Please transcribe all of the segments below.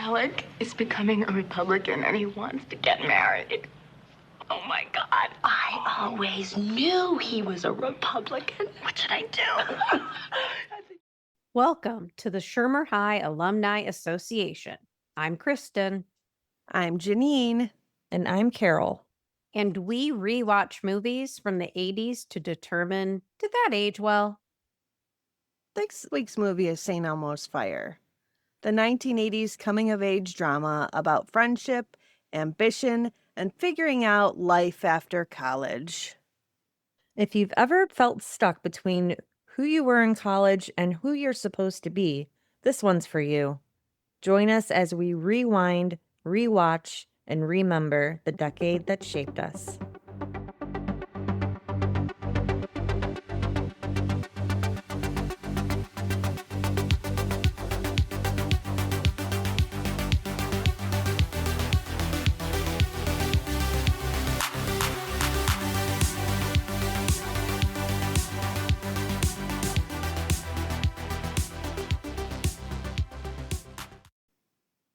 Alec is becoming a Republican and he wants to get married. Oh my God. I always knew he was a Republican. What should I do? Welcome to the Shermer High Alumni Association. I'm Kristen. I'm Janine. And I'm Carol. And we rewatch movies from the 80s to determine, did that age well? This week's movie is St. Elmo's Fire, the 1980s coming-of-age drama about friendship, ambition, and figuring out life after college. If you've ever felt stuck between who you were in college and who you're supposed to be, this one's for you. Join us as we rewind, rewatch, and remember the decade that shaped us.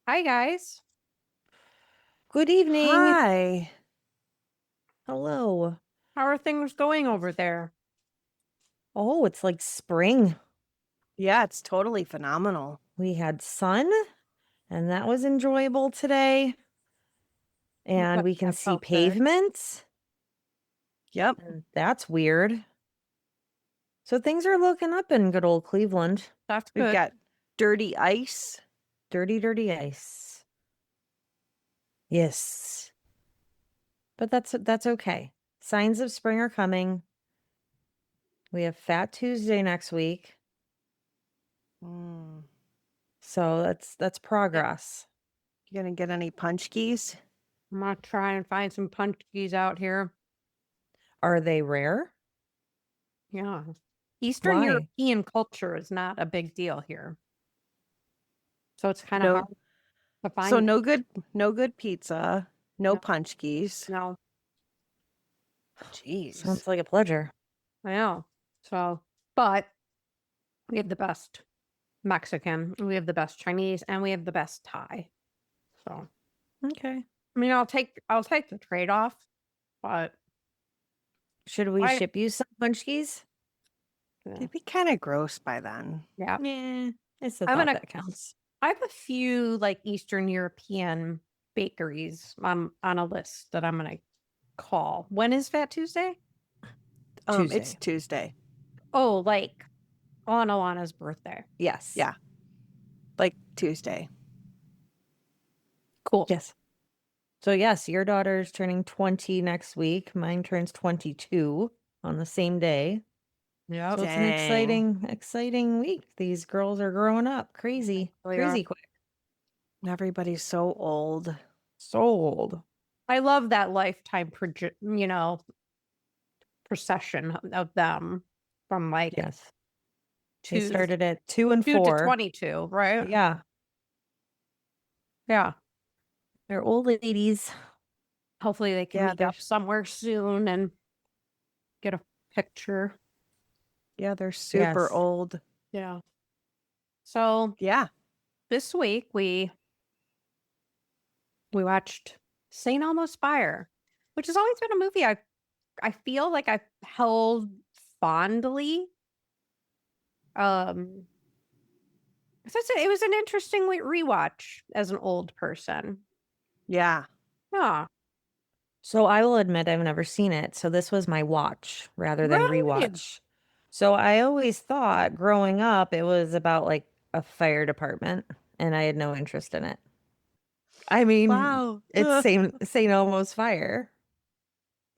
Hi, guys. Good evening. Hi. Hello. How are things going over there? Oh, it's like spring. Yeah, it's totally phenomenal. We had sun, and that was enjoyable today. And we can see pavement. Yep. And that's weird. So things are looking up in good old Cleveland. That's We've good. got dirty ice. Dirty, dirty ice. Yes. But that's okay. Signs of spring are coming. We have Fat Tuesday next week. So that's progress. You gonna get any punch keys? I'm going to try and find some punchies out here. Are they rare? Yeah. Eastern Why? European culture is not a big deal here. So it's kind of No. hard to find. So no good pizza, no punch keys. No, Jeez. Sounds like a pleasure. I know. So, but we have the best Mexican, we have the best Chinese, and we have the best Thai. So, Okay. I mean, I'll take the trade-off, but Should we ship you some punchkis? It'd be kind of gross by then. yeah. Yeah. It's the I'm thought gonna- that counts. I have a few like Eastern European bakeries on a list that I'm gonna call. When is Fat Tuesday? It's Tuesday. Oh, like on Alana's birthday. Yes. Yeah. Like Tuesday. Cool. Yes. So yes, your daughter's turning 20 next week. Mine turns 22 on the same day. Yeah. So it's an exciting week. These girls are growing up. Crazy. They Crazy are. quick. Everybody's so old. So old. I love that lifetime procession of them from like Yes. They two started at 2 and 2 4. to 22, right? Yeah. Yeah. They're old ladies. Hopefully they can meet up somewhere soon and get a picture. Yeah, they're super Yes. old. Yeah. So Yeah. this week we watched St. Elmo's Fire, which has always been a movie I feel like I've held fondly. So it was an interesting rewatch as an old person. Yeah. Yeah. So I will admit I've never seen it. So this was my watch rather than Really? rewatch. So I always thought growing up it was about like a fire department and I had no interest in it. I mean, Wow. it's St. Elmo's Fire.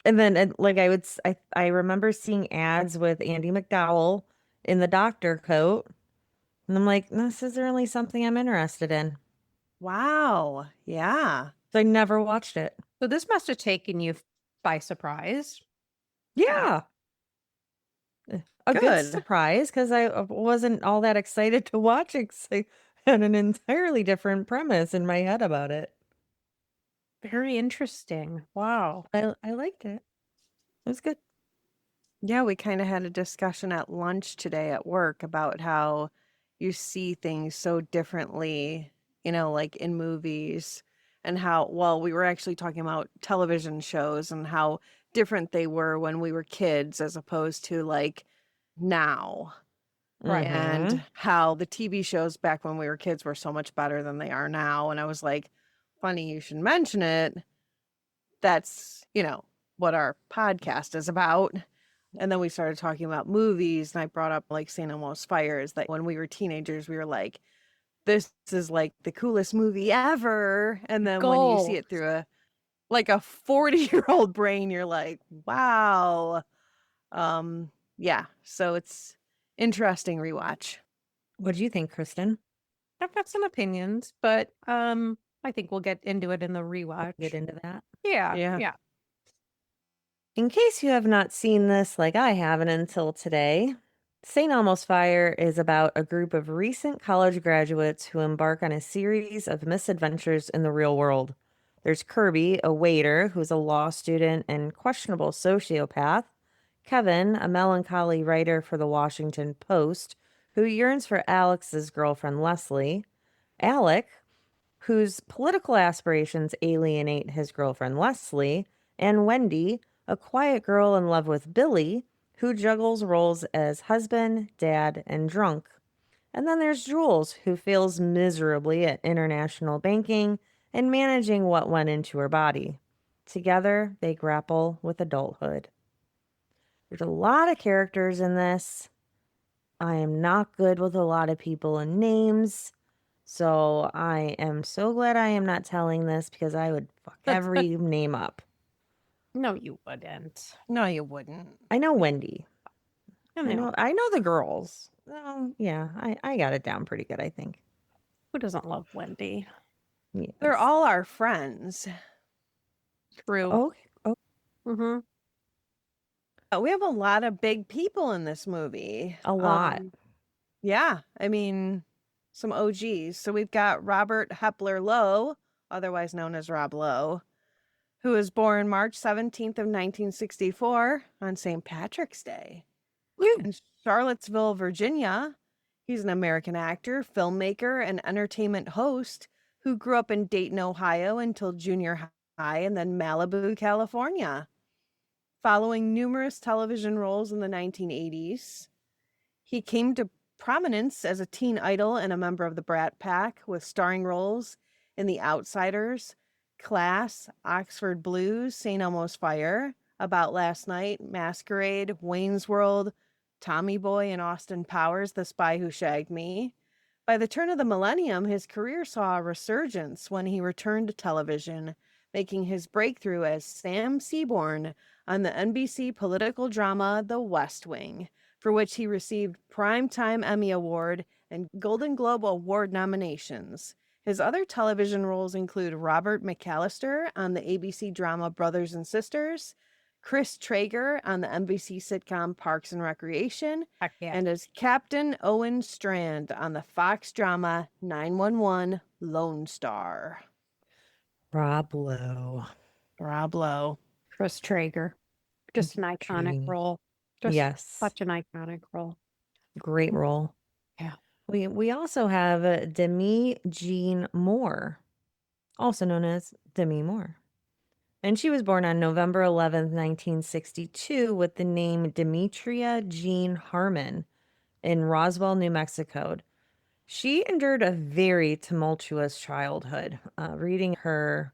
And then like I remember seeing ads with Andy McDowell in the doctor coat. And I'm like, this is really something I'm interested in. Wow. Yeah. So I never watched it. So this must have taken you by surprise. Yeah. A good Good. surprise because I wasn't all that excited to watch it 'cause I had an entirely different premise in my head about it. Very interesting. Wow. I liked it. It was good. Yeah, we kind of had a discussion at lunch today at work about how you see things so differently like in movies, and how, well, we were actually talking about television shows and how different they were when we were kids as opposed to like now. Right. And how the TV shows back when we were kids were so much better than they are now. And I was like, funny you should mention it. That's, what our podcast is about. And then we started talking about movies, and I brought up like St. Elmo's Fire, is that when we were teenagers, we were like, this is like the coolest movie ever. And then when you see it through a 40-year-old brain, you're like, wow. Yeah. So it's interesting rewatch. What do you think, Kristen? I've got some opinions, but I think we'll get into it in the rewatch. Get into that. Yeah. Yeah. Yeah. In case you have not seen this like I haven't until today, St. Elmo's Fire is about a group of recent college graduates who embark on a series of misadventures in the real world. There's Kirby, a waiter who's a law student and questionable sociopath. Kevin, a melancholy writer for the Washington Post, who yearns for Alex's girlfriend Leslie. Alec, whose political aspirations alienate his girlfriend Leslie. And Wendy, a quiet girl in love with Billy, who juggles roles as husband, dad, and drunk. And then there's Jules, who fails miserably at international banking and managing what went into her body. Together, they grapple with adulthood. There's a lot of characters in this. I am not good with a lot of people and names, so I am so glad I am not telling this because I would fuck every name up. No, you wouldn't. No, you wouldn't. I know Wendy. I I know. know the girls. Yeah, I got it down pretty good, I think. Who doesn't love Wendy? Yes. They're all our friends. True. Oh, Mm-hmm. We have a lot of big people in this movie. a lot. Yeah. I mean, some OGs. So we've got Robert Hepler Lowe, otherwise known as Rob Lowe, who was born March 17th of 1964 on St. Patrick's Day in Charlottesville, Virginia. He's an American actor, filmmaker, and entertainment host who grew up in Dayton, Ohio until junior high, and then Malibu, California. Following numerous television roles in the 1980s, he came to prominence as a teen idol and a member of the Brat Pack, with starring roles in The Outsiders, Class, Oxford Blues, St. Elmo's Fire, About Last Night, Masquerade, Wayne's World, Tommy Boy, and Austin Powers, The Spy Who Shagged Me. By the turn of the millennium, his career saw a resurgence when he returned to television, making his breakthrough as Sam Seaborn on the NBC political drama The West Wing, for which he received Primetime Emmy Award and Golden Globe Award nominations. His other television roles include Robert McAllister on the ABC drama Brothers and Sisters, Chris Traeger on the NBC sitcom Parks and Recreation, Heck yeah. and as Captain Owen Strand on the Fox drama 911 Lone Star. Rob Lowe. Rob Lowe. Chris Traeger. Just an iconic Intriguing. role. Just Yes. such an iconic role. Great role. Yeah. We also have Demi Jean Moore, also known as Demi Moore. And she was born on November 11th, 1962, with the name Demetria Jean Harmon in Roswell, New Mexico. She endured a very tumultuous childhood. Reading her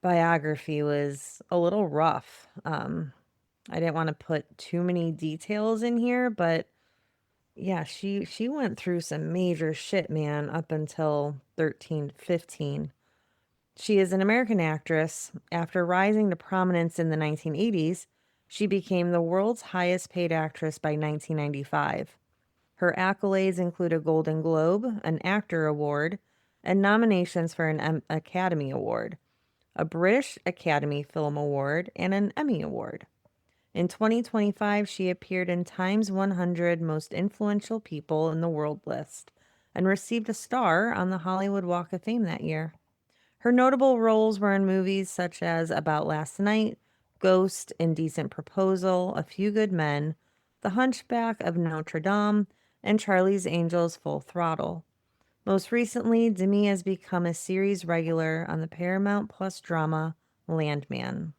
biography was a little rough. I didn't want to put too many details in here, but yeah, she went through some major shit, man, up until 13, 15. She is an American actress. After rising to prominence in the 1980s, she became the world's highest paid actress by 1995. Her accolades include a Golden Globe, an Actor Award, and nominations for an Academy Award, a British Academy Film Award, and an Emmy Award. In 2025, she appeared in Time's 100 Most Influential People in the World list and received a star on the Hollywood Walk of Fame that year. Her notable roles were in movies such as About Last Night, Ghost, Indecent Proposal, A Few Good Men, The Hunchback of Notre Dame, and Charlie's Angels Full Throttle. Most recently, Demi has become a series regular on the Paramount Plus drama Landman.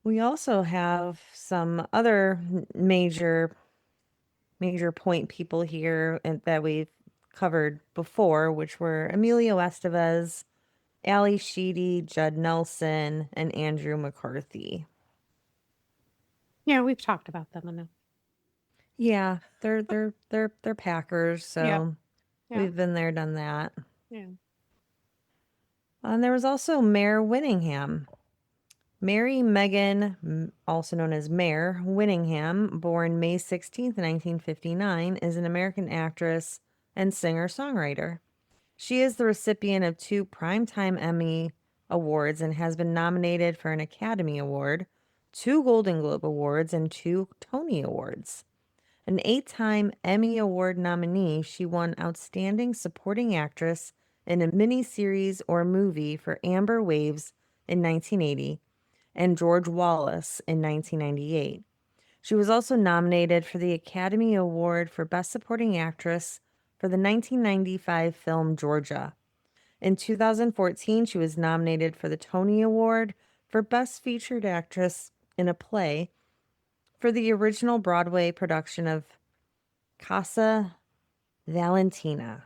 We also have some other major point people here that we've covered before, which were Emilio Estevez, Ali Sheedy, Judd Nelson, and Andrew McCarthy. Yeah, we've talked about them enough. Yeah, they're Packers, so Yeah. we've been there, done that. Yeah. And there was also Mare Winningham. Mary Megan, also known as Mare Winningham, born May 16th, 1959, is an American actress and singer-songwriter. She is the recipient of 2 Primetime Emmy Awards and has been nominated for an Academy Award, 2 Golden Globe Awards, and 2 Tony Awards. An 8-time Emmy Award nominee, she won Outstanding Supporting Actress in a Miniseries or Movie for Amber Waves in 1980 and George Wallace in 1998. She was also nominated for the Academy Award for Best Supporting Actress for the 1995 film Georgia. In 2014, she was nominated for the Tony Award for Best Featured Actress in a Play for the original Broadway production of Casa Valentina.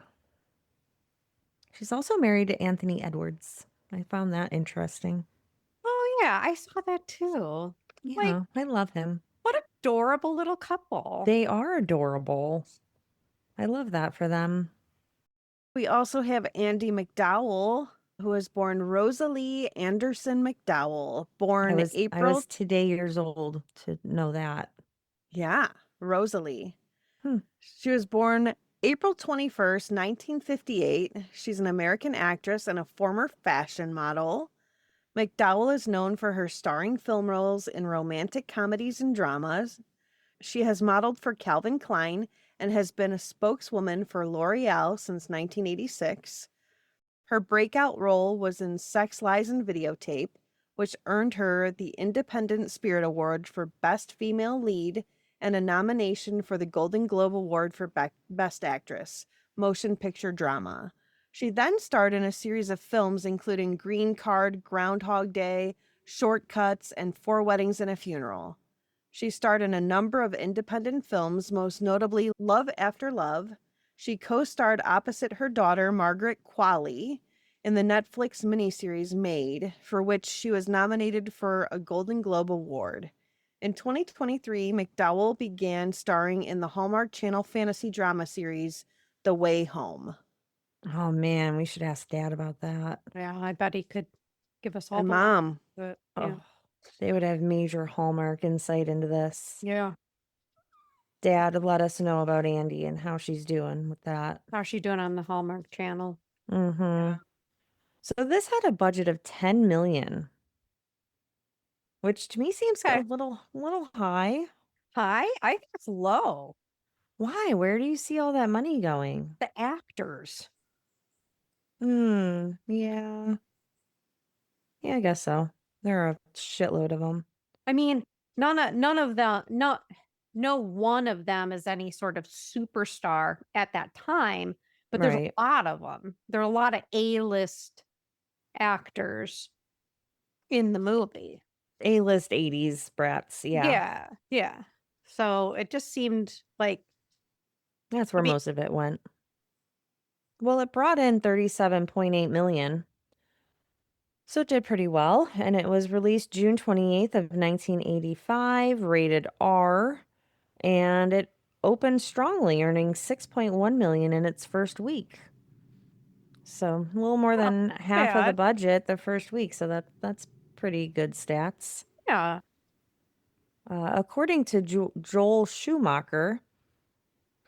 She's also married to Anthony Edwards. I found that interesting. Oh, yeah, I saw that too. Yeah, I love him. What adorable little couple. They are adorable. I love that for them. We also have Andy McDowell, who was born Rosalie Anderson McDowell, born I April. was today years old to know that. Yeah, Rosalie. Hmm. She was born April 21st, 1958. She's an American actress and a former fashion model. McDowell is known for her starring film roles in romantic comedies and dramas. She has modeled for Calvin Klein and has been a spokeswoman for L'Oreal since 1986. Her breakout role was in Sex, Lies, and Videotape, which earned her the Independent Spirit Award for Best Female Lead and a nomination for the Golden Globe Award for Best Actress, Motion Picture Drama. She then starred in a series of films including Green Card, Groundhog Day, Shortcuts, and 4 Weddings and a Funeral. She starred in a number of independent films, most notably Love After Love. She co-starred opposite her daughter, Margaret Qualley, in the Netflix miniseries Made, for which she was nominated for a Golden Globe Award. In 2023, McDowell began starring in the Hallmark Channel fantasy drama series, The Way Home. Oh, man, we should ask Dad about that. Yeah, I bet he could give us all And the Mom. But, Oh, they would have major Hallmark insight into this. yeah. Dad, let us know about Andy and how she's doing with that. How's she doing on the Hallmark Channel? Mm-hmm. Yeah. So this had a budget of $10 million, which to me seems a little high. High? I think it's low. Why? Where do you see all that money going? The actors. Yeah. Yeah, I guess so. There are a shitload of them. I mean, no one of them is any sort of superstar at that time, but there's Right. a lot of them. There are a lot of A-list actors in the movie. A-list 80s brats. Yeah. Yeah. So it just seemed like That's where most of it went. Well, it brought in $37.8 million. So it did pretty well, and it was released June 28th of 1985, rated R, and it opened strongly, earning $6.1 million in its first week. So a little more than half of the budget the first week, so that's pretty good stats. Yeah. According to Joel Schumacher,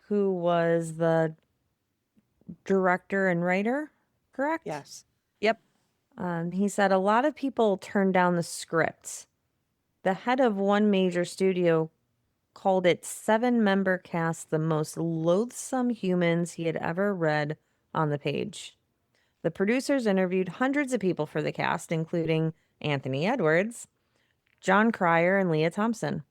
who was the director and writer, correct? Yes. Yep. He said a lot of people turned down the script. The head of one major studio called it 7-member cast the most loathsome humans he had ever read on the page. The producers interviewed hundreds of people for the cast, including Anthony Edwards, John Cryer, and Leah Thompson.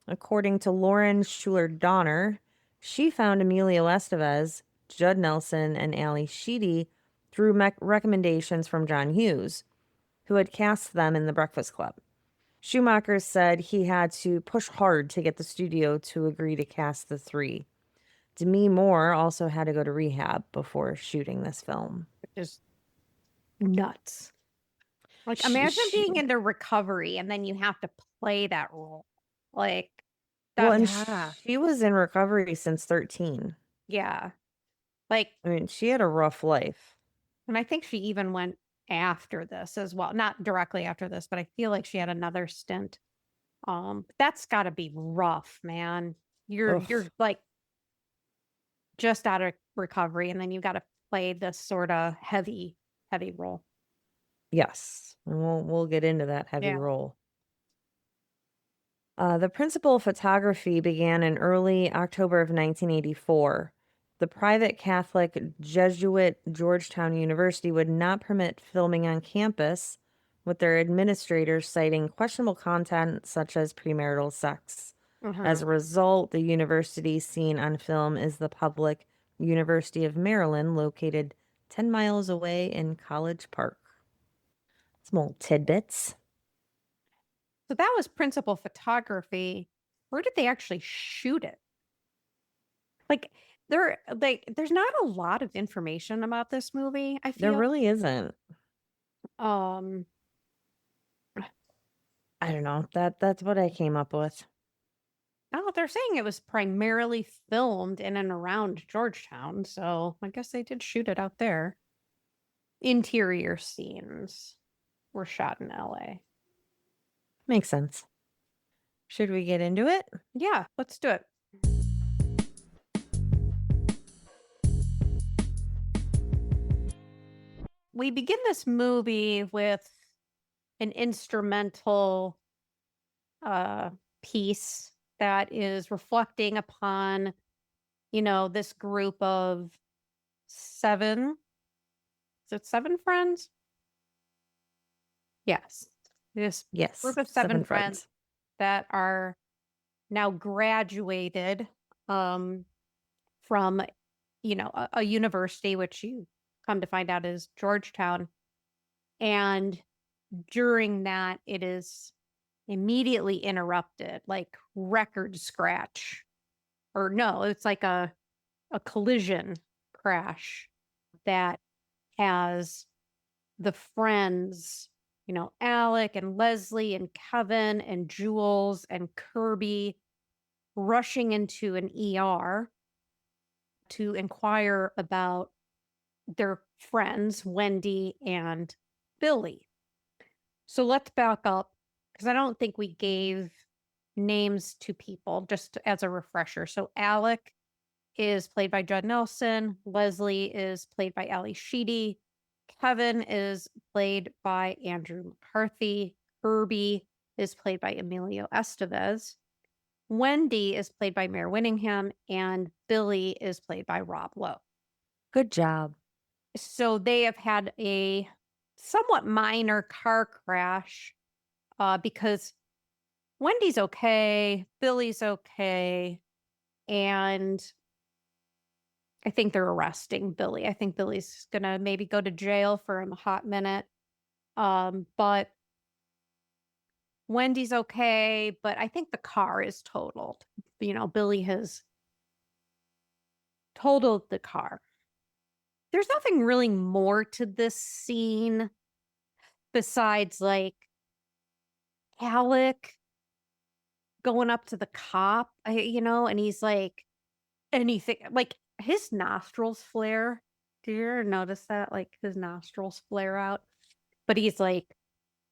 According to Lauren Schuler Donner, she found Emilio Estevez Judd Nelson and Ali Sheedy through recommendations from John Hughes, who had cast them in The Breakfast Club. Schumacher said he had to push hard to get the studio to agree to cast the three. Demi Moore also had to go to rehab before shooting this film. Just nuts. Like, imagine being into recovery and then you have to play that role. Like, Well, and Yeah. she was in recovery since 13. yeah. Like, I mean, she had a rough life. and I think she even went after this as well. Not directly after this, but I feel like she had another stint. That's got to be rough, man. You're Ugh. like just out of recovery, and then you got to play this sort of heavy role. Yes, and we'll get into that heavy Yeah. role. The principal photography began in early October of 1984. The private Catholic Jesuit Georgetown University would not permit filming on campus, with their administrators citing questionable content such as premarital sex. As a result, the university seen on film is the public University of Maryland, located 10 miles away in College Park. Some old tidbits. So that was principal photography. Where did they actually shoot it? Like, there's not a lot of information about this movie, I There feel. really isn't. Um, I don't know. That's what I came up with. oh, they're saying it was primarily filmed in and around Georgetown, so I guess they did shoot it out there. Interior scenes were shot in LA. Makes sense. Should we get into it? Yeah, let's do it. We begin this movie with an instrumental piece that is reflecting upon, this group of 7. Is it 7 friends? Yes. This Yes. group of 7 friends that are now graduated from, a university, which you come to find out is Georgetown. And during that, it is immediately interrupted, like record scratch. Or no, it's like a collision crash that has the friends, Alec and Leslie and Kevin and Jules and Kirby rushing into an ER to inquire about their friends, Wendy and Billy. So let's back up, because I don't think we gave names to people, just as a refresher. So Alec is played by Judd Nelson. Leslie is played by Ali Sheedy. Kevin is played by Andrew McCarthy. Kirby is played by Emilio Estevez. Wendy is played by Mare Winningham. And Billy is played by Rob Lowe. Good job. So they have had a somewhat minor car crash because Wendy's okay, Billy's okay, and I think they're arresting Billy. I think Billy's gonna maybe go to jail for a hot minute. But Wendy's okay, but I think the car is totaled. Billy has totaled the car. There's nothing really more to this scene besides like Alec going up to the cop, and he's like, anything, like his nostrils flare. Do you ever notice that? Like his nostrils flare out. But he's like,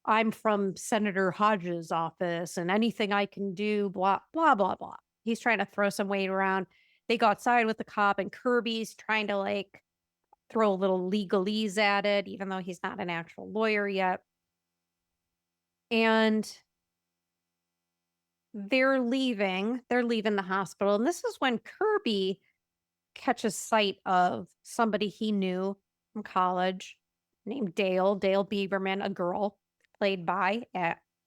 I'm from Senator Hodges' office and anything I can do, blah, blah, blah, blah. He's trying to throw some weight around. They go outside with the cop, and Kirby's trying to like throw a little legalese at it, even though he's not an actual lawyer yet. And they're leaving the hospital. And this is when Kirby catches sight of somebody he knew from college named Dale Bieberman, a girl played by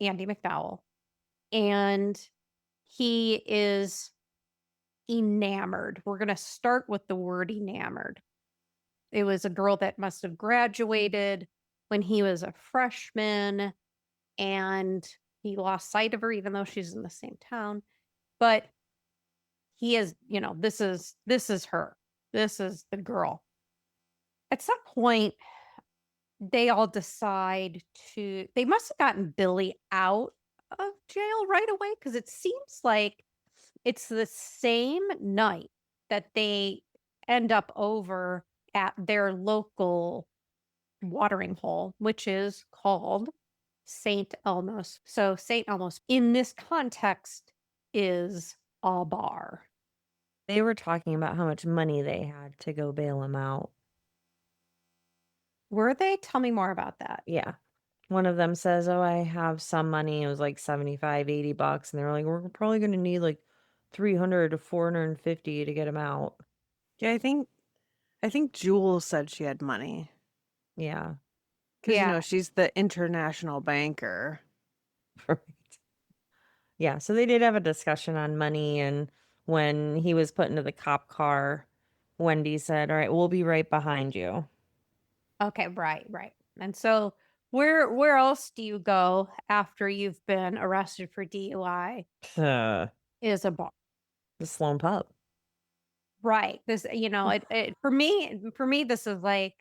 Andy McDowell. And he is enamored. We're going to start with the word enamored. It was a girl that must have graduated when he was a freshman, and he lost sight of her, even though she's in the same town. But he is, this is her. This is the girl. At some point, they all decide they must have gotten Billy out of jail right away, because it seems like it's the same night that they end up over at their local watering hole, which is called St. Elmo's. So St. Elmo's in this context is a bar. They were talking about how much money they had to go bail him out. Were they? Tell me more about that. Yeah. One of them says, oh, I have some money. It was like 75, 80 bucks. And they're like, we're probably going to need like 300 to 450 to get him out. Yeah, I think Jules said she had money. Yeah. Because, she's the international banker. Right. Yeah. So they did have a discussion on money. And when he was put into the cop car, Wendy said, all right, we'll be right behind you. Okay, right. And so where else do you go after you've been arrested for DUI? Is a bar. The Sloan Pub. Right. This, for me, this is like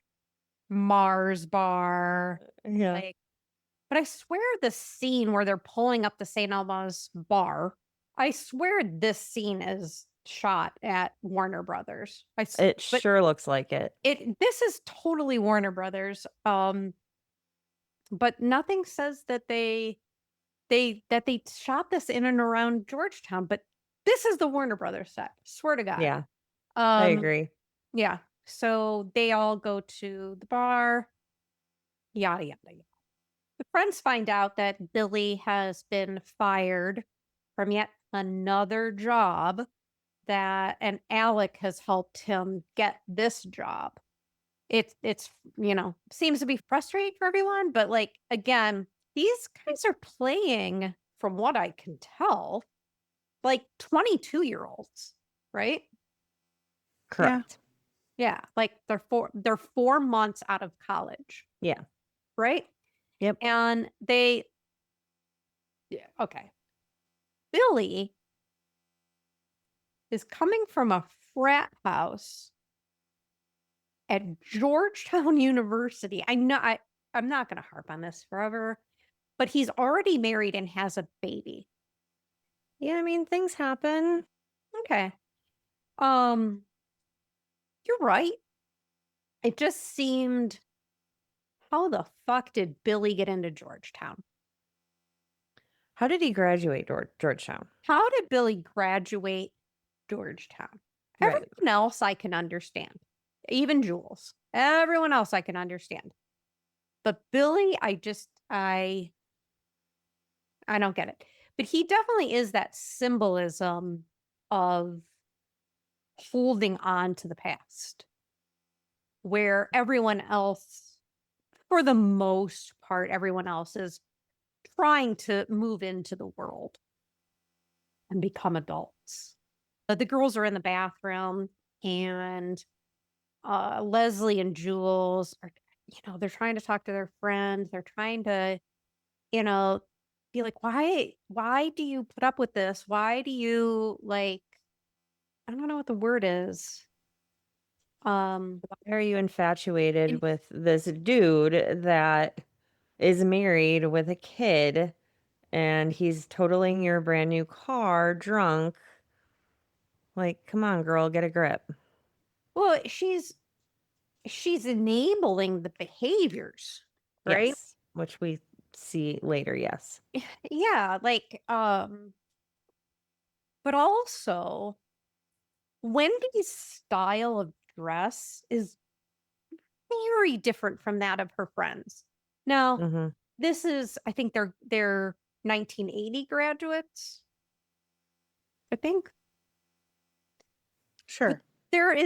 Mars Bar. Yeah. Like, but I swear the scene where they're pulling up the St. Elmo's bar, I swear this scene is shot at Warner Brothers. It sure looks like it. This is totally Warner Brothers. But nothing says that they shot this in and around Georgetown, but this is the Warner Brothers set. Swear to God. Yeah. I agree. Yeah. So they all go to the bar. Yada yada yada. The friends find out that Billy has been fired from yet another job, and Alec has helped him get this job. It's seems to be frustrating for everyone, but like, again, these guys are playing, from what I can tell, like 22-year-olds, right? Correct. Yeah, like they're 4 months out of college. Yeah. Right? Yep. And okay. Billy is coming from a frat house at Georgetown University. I'm not going to harp on this forever, but he's already married and has a baby. Yeah, I mean, things happen. Okay. You're right. It just seemed, how the fuck did Billy get into Georgetown? How did he graduate Georgetown? How did Billy graduate Georgetown? Right. Everyone else I can understand. Even Jules. Everyone else I can understand. But Billy, I don't get it. But he definitely is that symbolism of holding on to the past, where everyone else, for the most part, everyone else is trying to move into the world and become adults. But the girls are in the bathroom, and Leslie and Jules are, they're trying to talk to their friends. They're trying to, be like, why do you put up with this? Why do you, like, I don't know what the word is. Why are you infatuated with this dude that is married with a kid and he's totaling your brand new car drunk? Like, come on, girl, get a grip. Well, she's enabling the behaviors, right? Yes, which we see later, yes. Yeah, like, but also Wendy's style of dress is very different from that of her friends. Now, Mm-hmm. this is, I think they're 1980 graduates, I think. Sure. But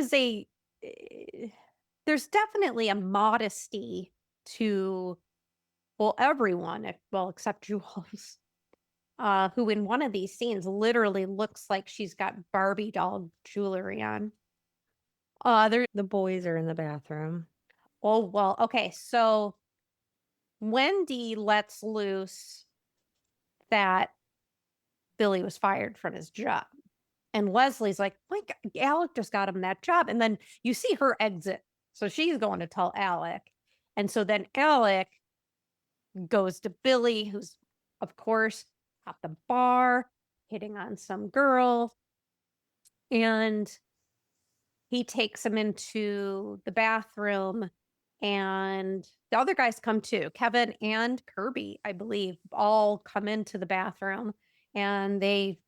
there's definitely a modesty to, well, everyone, except Jules, who in one of these scenes literally looks like she's got Barbie doll jewelry on. There. The boys are in the bathroom. Oh, well, okay. So Wendy lets loose that Billy was fired from his job. And Leslie's like, my God, Alec just got him that job. And then you see her exit. So she's going to tell Alec. And so then Alec goes to Billy, who's, of course, at the bar, hitting on some girl. And he takes him into the bathroom. And the other guys come too. Kevin and Kirby, I believe, all come into the bathroom. And they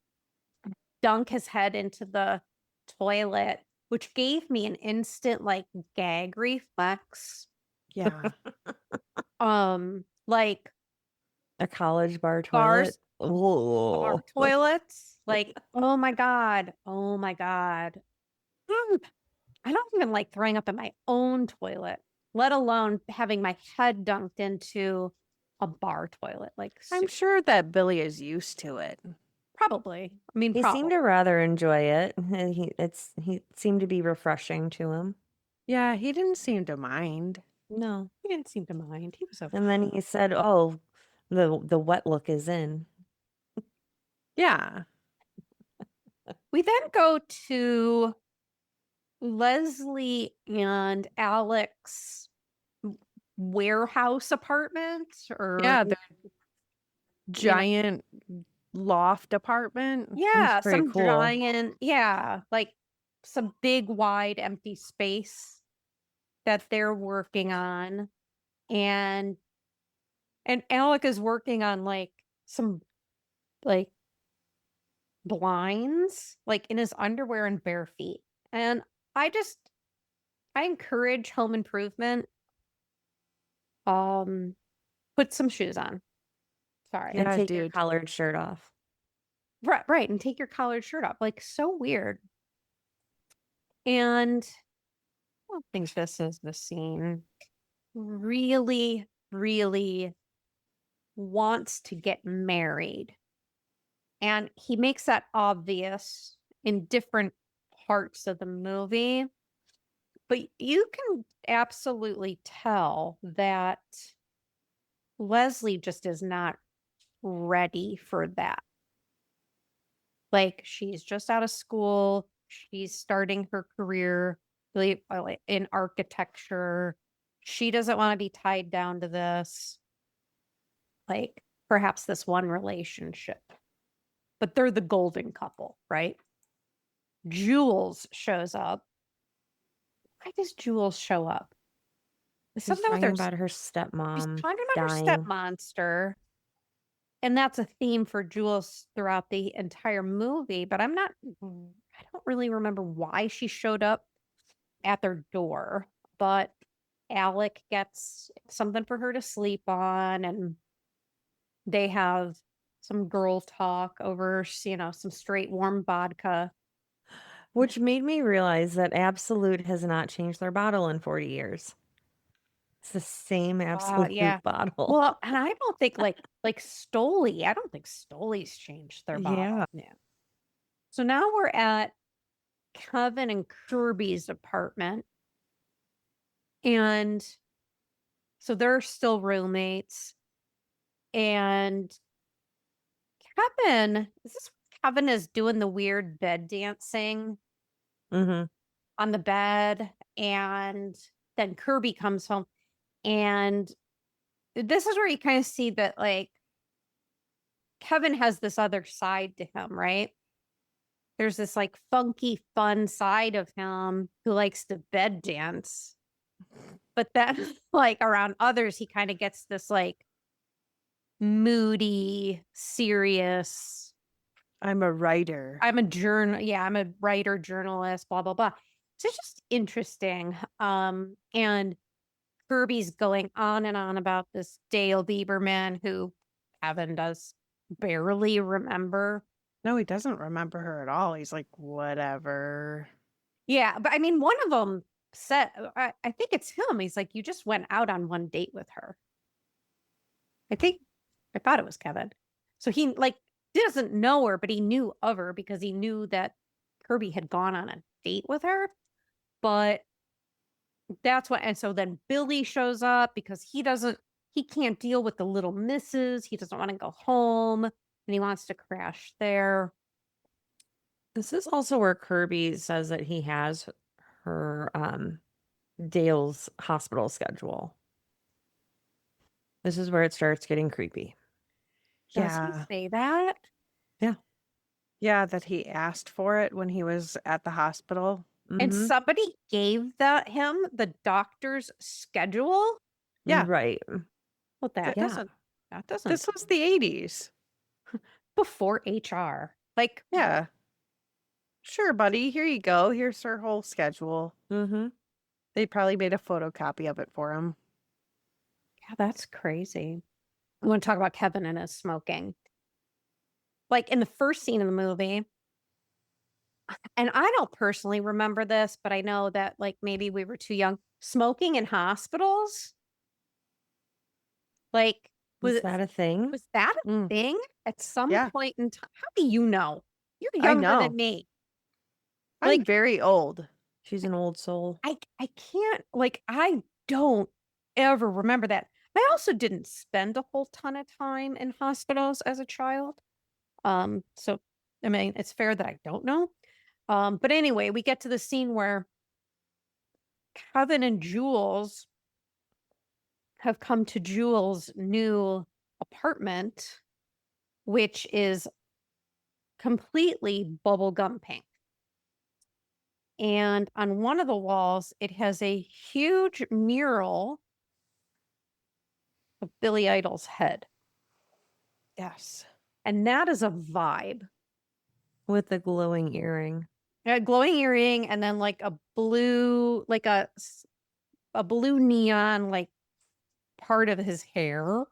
dunk his head into the toilet, which gave me an instant like gag reflex. Yeah. Like A college bar bars, toilet. bar toilets. Like, oh my God. Oh my God. I don't even like throwing up in my own toilet, let alone having my head dunked into a bar toilet. Like, I'm sure that Billy is used to it. probably. I mean, He seemed to rather enjoy it. He seemed to be refreshing to him. Yeah, he didn't seem to mind. No. he didn't seem to mind. He was okay. And then he said, "Oh, the wet look is in." Yeah. We then go to Leslie and Alec's warehouse apartment, or Yeah, the giant loft apartment. yeah, pretty some cool. giant, yeah, like some big wide empty space that they're working on. And Alec is working on like some like blinds, like in his underwear and bare feet. And I encourage home improvement. Put some shoes on. Sorry. And Yeah, take your dude. collared shirt off. Right, and take your collared shirt off. Like, so weird. And I don't think this is the scene. Really, really wants to get married. And he makes that obvious in different parts of the movie. But you can absolutely tell that Leslie just is not ready for that. Like, she's just out of school. She's starting her career really in architecture. She doesn't want to be tied down to this, like, perhaps this one relationship. But they're the golden couple, right? Jules shows up. Why does Jules show up? He's Something with talking her. about her She's stepmom talking about her dying. step monster. And that's a theme for Jules throughout the entire movie, but I don't really remember why she showed up at their door. But Alec gets something for her to sleep on, and they have some girl talk over, some straight warm vodka. Which made me realize that Absolute has not changed their bottle in 40 years. It's the same Absolute Yeah. bottle. Well, and I don't think like Stoli, I don't think Stoli's changed their bottle. Yeah. So now we're at Kevin and Kirby's apartment. And so they're still roommates. And Kevin is doing the weird bed dancing Mm-hmm. on the bed. And then Kirby comes home. And this is where you kind of see that, like, Kevin has this other side to him, right? There's this like funky, fun side of him who likes to bed dance. But then, like, around others, he kind of gets this like moody, serious. I'm a writer. I'm a writer, journalist, blah, blah, blah. So it's just interesting. And Kirby's going on and on about this Dale Lieberman who Kevin does barely remember. No, he doesn't remember her at all. He's like, whatever. Yeah, but I mean, one of them said, I think it's him. He's like, you just went out on one date with her. I thought it was Kevin. So he, like, doesn't know her, but he knew of her because he knew that Kirby had gone on a date with her. But that's what, and so then Billy shows up because he can't deal with the little misses. He doesn't want to go home and he wants to crash there. This is also where Kirby says that he has her Dale's hospital schedule. This is where it starts getting creepy. Does he say that? Yeah, that he asked for it when he was at the hospital. And Mhm. somebody gave him the doctor's schedule? Yeah. Right. Well, that Yeah. doesn't This was the 80s. before HR. Like, Yeah. Sure, buddy. Here you go. Here's her whole schedule. Mm-hmm. They probably made a photocopy of it for him. yeah, that's crazy. I want to talk about Kevin and his smoking. Like in the first scene of the movie, and I don't personally remember this, but I know that like maybe we were too young. Smoking in hospitals? Like, Was that a thing? was that a Mm. thing at some Yeah. point in time? How do you know? You're I younger know. than me. I'm Like- very old. She's an old soul. I can't, like, I don't ever remember that. I also didn't spend a whole ton of time in hospitals as a child. So I mean, it's fair that I don't know. But anyway, we get to the scene where Kevin and Jules have come to Jules' new apartment, which is completely bubblegum pink. And on one of the walls, it has a huge mural of Billy Idol's head. Yes. And that is a vibe. With the glowing earring. A glowing earring and then like a blue, like a blue neon, like part of his hair.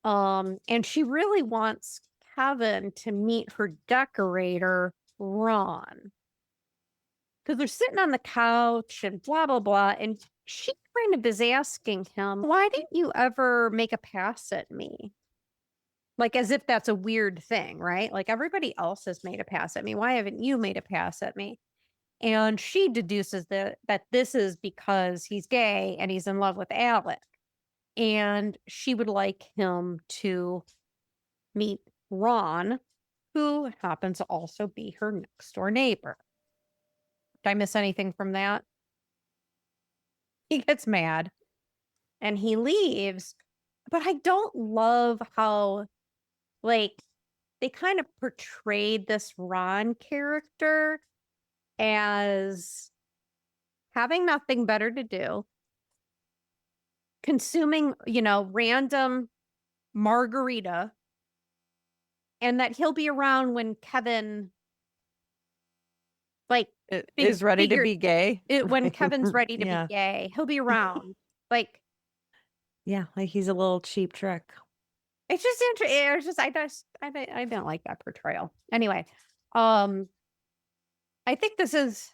And she really wants Kevin to meet her decorator, Ron. Because they're sitting on the couch and blah, blah, blah. And she kind of is asking him, why didn't you ever make a pass at me? Like as if that's a weird thing, right? Like everybody else has made a pass at me. Why haven't you made a pass at me? And she deduces that this is because he's gay and he's in love with Alec. And she would like him to meet Ron, who happens to also be her next door neighbor. Did I miss anything from that? He gets mad and he leaves. But I don't love how, like, they kind of portrayed this Ron character as having nothing better to do, consuming, random margarita, and that he'll be around when Kevin, like, Is ready to figure- be gay. when Kevin's ready to Yeah. be gay, he'll be around. Like, Yeah, like he's a little cheap trick. it's just interesting. I don't like that portrayal. Anyway, I think this is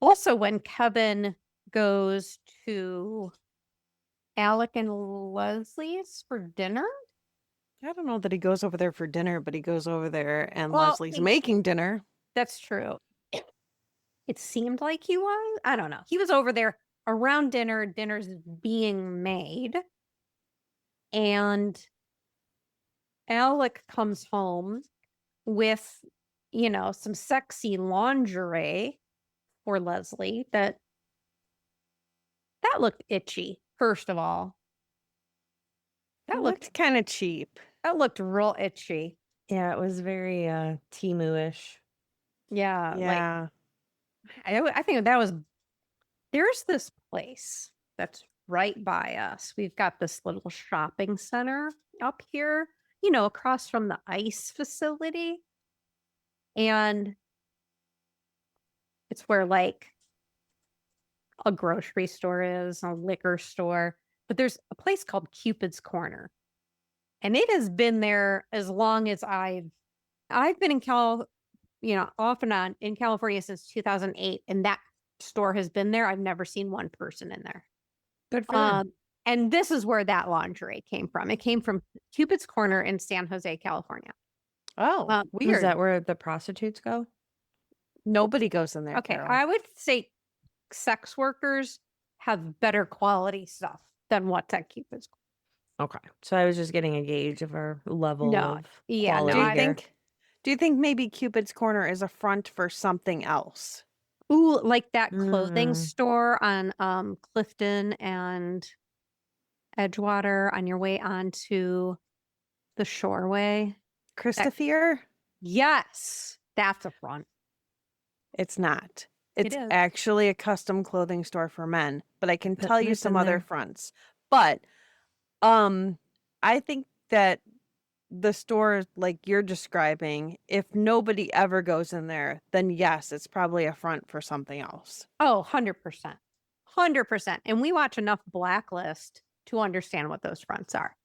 also when Kevin goes to Alec and Leslie's for dinner. I don't know that he goes over there for dinner, but he goes over there and Well, Leslie's making dinner. That's true. It seemed like he was. I don't know. He was over there around dinner. Dinner's being made. And Alec comes home with, some sexy lingerie for Leslie that looked itchy, first of all. That looked kind of cheap. That looked real itchy. Yeah, it was very Temu-ish. Yeah. Like, Yeah. I think that was, there's this place that's right by us. We've got this little shopping center up here, across from the ice facility. And it's where like a grocery store is, a liquor store, but there's a place called Cupid's Corner. And it has been there as long as I've been in off and on in California since 2008. And that store has been there. I've never seen one person in there. Good for them. And this is where that lingerie came from. It came from Cupid's Corner in San Jose, California. Oh, Uh, Is weird. that where the prostitutes go? Nobody goes in there, Okay, Carol. I would say sex workers have better quality stuff than what's at Cupid's. Okay. So I was just getting a gauge of our level No, of yeah, no, Do quality you I here. think maybe Cupid's Corner is a front for something else? ooh, like that clothing Mm. store on Clifton and Edgewater on your way onto the Shoreway. Christopher? Yes, that's a front. It's not. It It's is. actually a custom clothing store for men, but I can But tell you I've some been other there. fronts. But I think that the store like you're describing, if nobody ever goes in there, then yes, it's probably a front for something else. Oh, 100%. 100%. And we watch enough Blacklist to understand what those fronts are.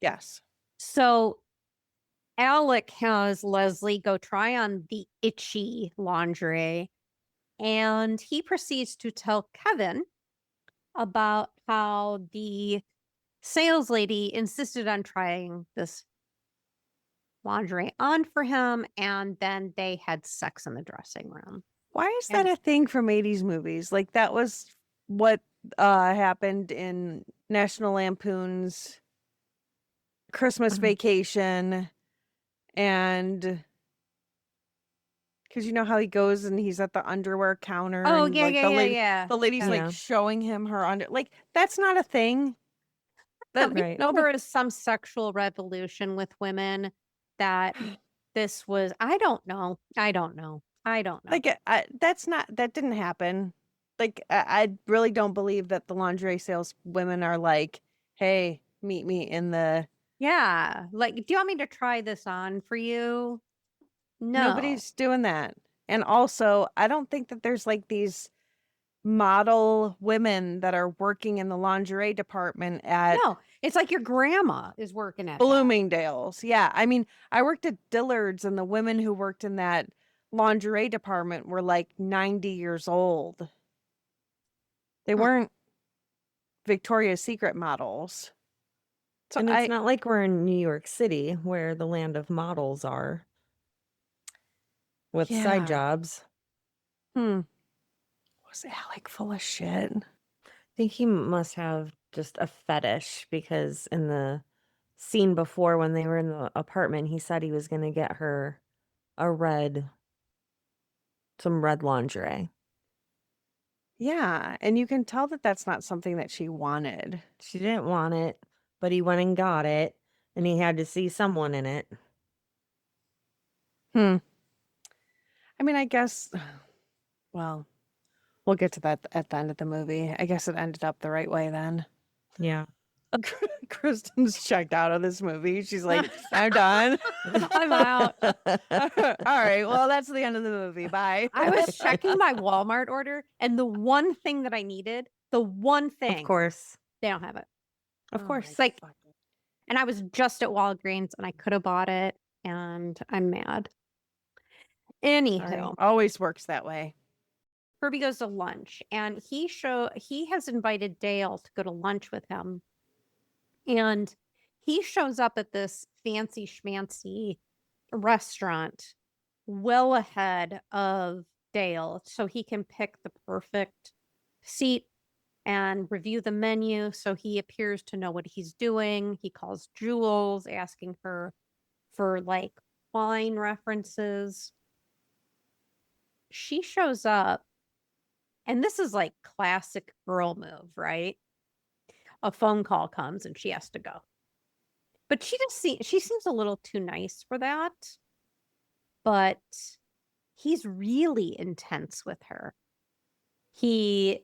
Yes. So Alec has Leslie go try on the itchy lingerie, and he proceeds to tell Kevin about how the sales lady insisted on trying this lingerie on for him, and then they had sex in the dressing room. Why is And- that a thing from 80s movies? Like that was what happened in National Lampoon's Christmas Vacation, and because you know how he goes and he's at the underwear counter Oh, and yeah, like yeah, the yeah, lady yeah. the lady's Yeah. like showing him her under, like that's not a thing. That Right. No, there is some sexual revolution with women that this was. I don't know. I don't know. like that didn't happen. Like I really don't believe that the lingerie sales women are like, hey, meet me in the. Yeah. Like, do you want me to try this on for you? No. Nobody's doing that. And also, I don't think that there's like these model women that are working in the lingerie department at No. It's like your grandma is working at that. Bloomingdale's. Yeah. I mean, I worked at Dillard's and the women who worked in that lingerie department were like 90 years old. They weren't Victoria's Secret models. So And it's not like we're in New York City where the land of models are with Yeah. side jobs. Was Alec full of shit? I think he must have just a fetish because in the scene before when they were in the apartment, he said he was going to get her some red lingerie. Yeah. And you can tell that that's not something that she wanted. She didn't want it, but he went and got it, and he had to see someone in it. I mean, I guess, well, we'll get to that at the end of the movie. I guess it ended up the right way then. Yeah. Kristen's checked out of this movie. She's like, I'm done. I'm out. All right. Well, that's the end of the movie. Bye. I was checking my Walmart order, and the one thing that I needed, the one thing, Of course. they don't have it. Of course. It's like, and I was just at Walgreens, and I could have bought it, and I'm mad. Anywho, Always works that way. Kirby goes to lunch, and he has invited Dale to go to lunch with him. And he shows up at this fancy schmancy restaurant well ahead of Dale so he can pick the perfect seat and review the menu. So he appears to know what he's doing. He calls Jules, asking her for like wine references. She shows up, and this is like classic girl move, right? A phone call comes and she has to go. But she seems a little too nice for that. But he's really intense with her. He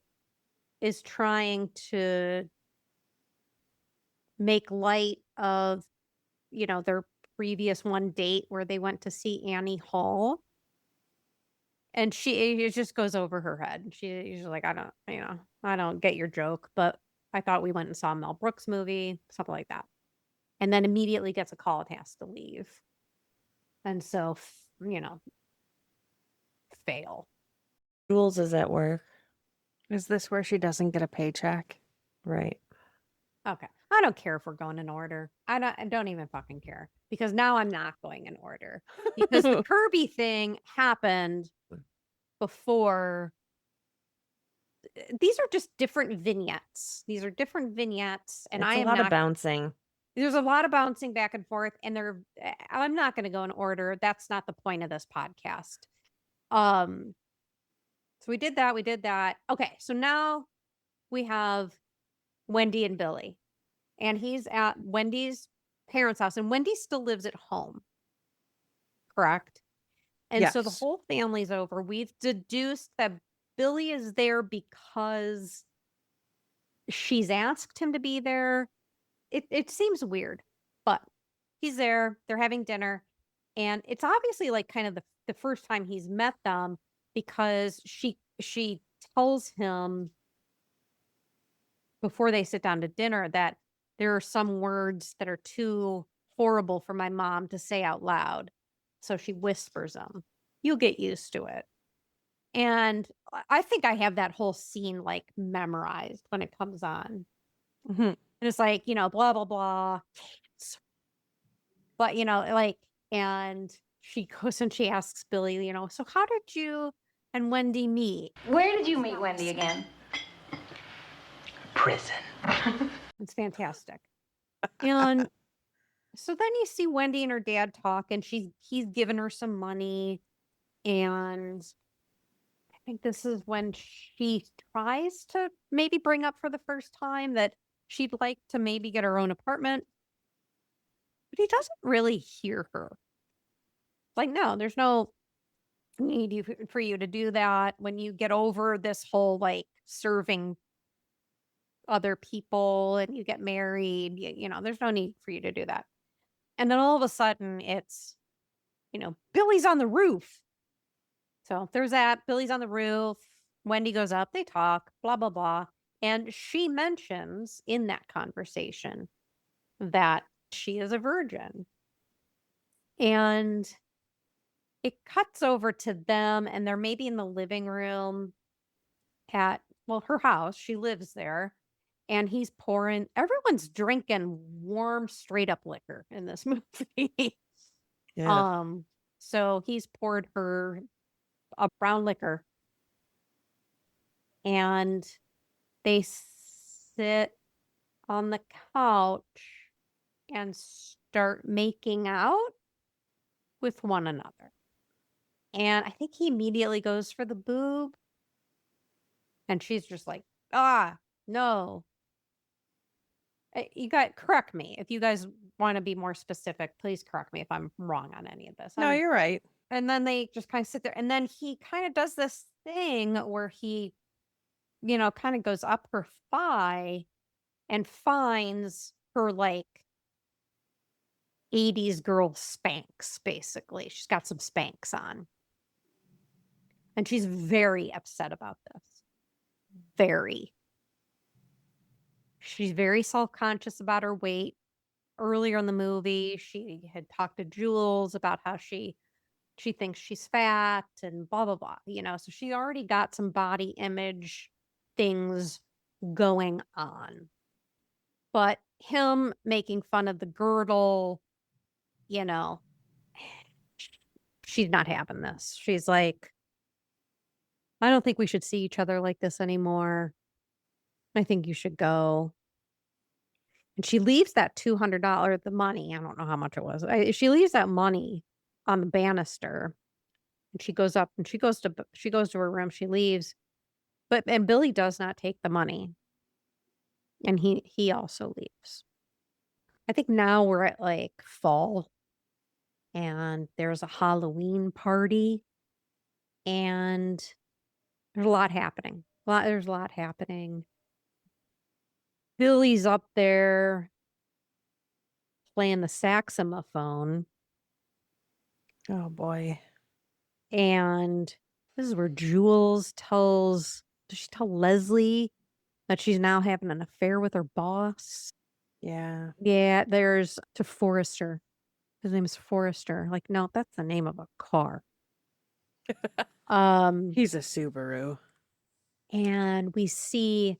is trying to make light of, their previous one date where they went to see Annie Hall. And it just goes over her head. She's like, I don't get your joke, but I thought we went and saw a Mel Brooks movie, something like that. And then immediately gets a call and has to leave. And so, fail. Jules is at work. Is this where she doesn't get a paycheck? Right. Okay. I don't care if we're going in order. I don't even fucking care because now I'm not going in order because the Kirby thing happened before. These are just different vignettes. These are different vignettes, and It's I a am lot of not. bouncing. There's a lot of bouncing back and forth, and I'm not going to go in order. That's not the point of this podcast. So we did that. We did that. Okay, so now we have Wendy and Billy, and he's at Wendy's parents' house, and Wendy still lives at home, correct? And so the Yes. whole family's over. We've deduced that Billy is there because she's asked him to be there. It seems weird, but he's there. They're having dinner, and it's obviously like kind of the first time he's met them because she tells him before they sit down to dinner that there are some words that are too horrible for my mom to say out loud. So she whispers them. You'll get used to it. And I think I have that whole scene like memorized when it comes on. Mhm. And it's like, blah, blah, blah. But, like, and she goes and she asks Billy, so how did you and Wendy meet? Where did you meet Wendy again? Prison. It's fantastic. And so then you see Wendy and her dad talk, and he's given her some money. And I think this is when she tries to maybe bring up for the first time that she'd like to maybe get her own apartment. But he doesn't really hear her. Like, no, there's no need for you to do that when you get over this whole like serving other people and you get married. There's no need for you to do that. And then all of a sudden it's, Billy's on the roof. So there's that. Billy's on the roof. Wendy goes up. They talk, blah, blah, blah. And she mentions in that conversation that she is a virgin. And it cuts over to them, and they're maybe in the living room at, her house. She lives there. And he's pouring, everyone's drinking warm, straight up liquor in this movie. Yeah. So he's poured her a brown liquor, and they sit on the couch and start making out with one another. And I think he immediately goes for the boob. And she's just like, no. You guys correct me. If you guys want to be more specific, please correct me if I'm wrong on any of this. No, you're right. And then they just kind of sit there. And then he kind of does this thing where he, kind of goes up her thigh and finds her like 80s girl Spanx, basically. She's got some Spanx on. And she's very upset about this. Very. She's very self-conscious about her weight. Earlier in the movie, she had talked to Jules about how she thinks she's fat and blah, blah, blah, so she already got some body image things going on. But him making fun of the girdle, she's not having this. She's like, I don't think we should see each other like this anymore. I think you should go. And she leaves that $200, the money. I don't know how much it was. She leaves that money on the banister. And she goes up and she goes to her room. She leaves. And Billy does not take the money. And he also leaves. I think now we're at like fall. And there's a Halloween party. And there's a lot happening. There's a lot happening. Billy's up there playing the saxophone. Oh boy. And this is where Jules does she tell Leslie that she's now having an affair with her boss? Yeah. Yeah, there's to Forrester. His name is Forrester. Like, no, that's the name of a car. He's a Subaru. And we see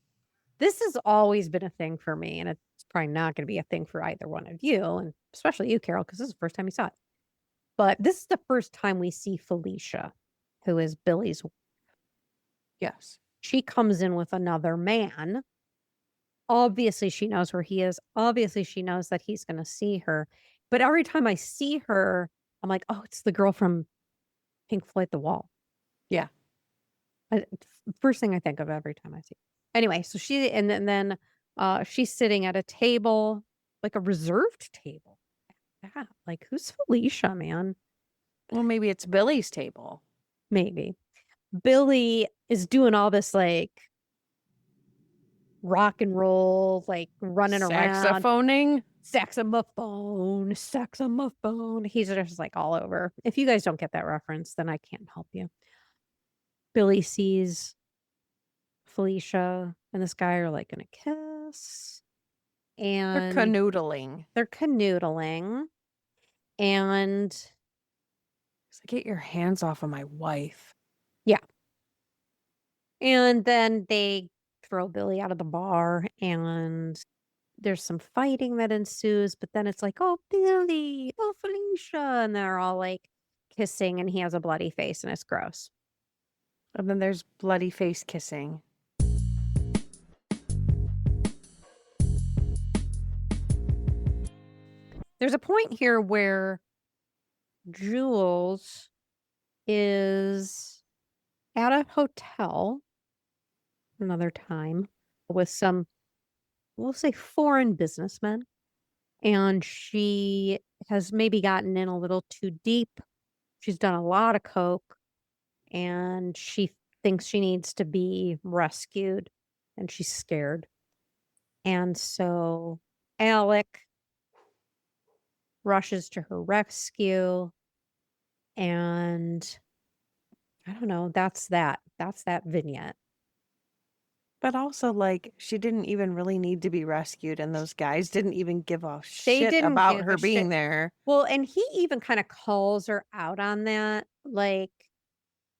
This has always been a thing for me, and it's probably not going to be a thing for either one of you, and especially you, Carol, because this is the first time you saw it. But this is the first time we see Felicia, who is Billy's. Yes. She comes in with another man. Obviously, she knows where he is. Obviously, she knows that he's going to see her. But every time I see her, I'm like, oh, it's the girl from Pink Floyd The Wall. Yeah. First thing I think of every time I see her. Anyway, so then she's sitting at a table, like a reserved table. Yeah, like who's Felicia, man? Well, maybe it's Billy's table. Maybe. Billy is doing all this like rock and roll, like running around. Saxophone. He's just like all over. If you guys don't get that reference, then I can't help you. Billy sees Felicia and this guy are like gonna kiss. And They're canoodling. And So get your hands off of my wife. yeah. And then they throw Billy out of the bar and there's some fighting that ensues, but then it's like, oh, Billy, oh, Felicia. And they're all like kissing and he has a bloody face and it's gross. And then there's bloody face kissing. There's a point here where Jules is at a hotel another time with some, we'll say, foreign businessmen. And she has maybe gotten in a little too deep. She's done a lot of coke and she thinks she needs to be rescued and she's scared. And so Alec rushes to her rescue and I don't know, that's that vignette. But also, like, she didn't even really need to be rescued, and those guys didn't even give a shit about her being there. Well, and he even kind of calls her out on that. Like,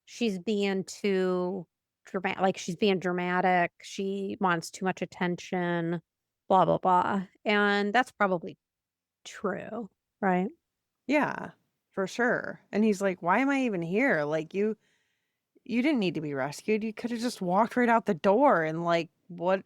she's being too dramatic. Like, she's being dramatic. She wants too much attention, blah, blah, blah. And that's probably true, right? Yeah, for sure. And he's like, why am I even here? Like, you didn't need to be rescued. You could have just walked right out the door. And like, what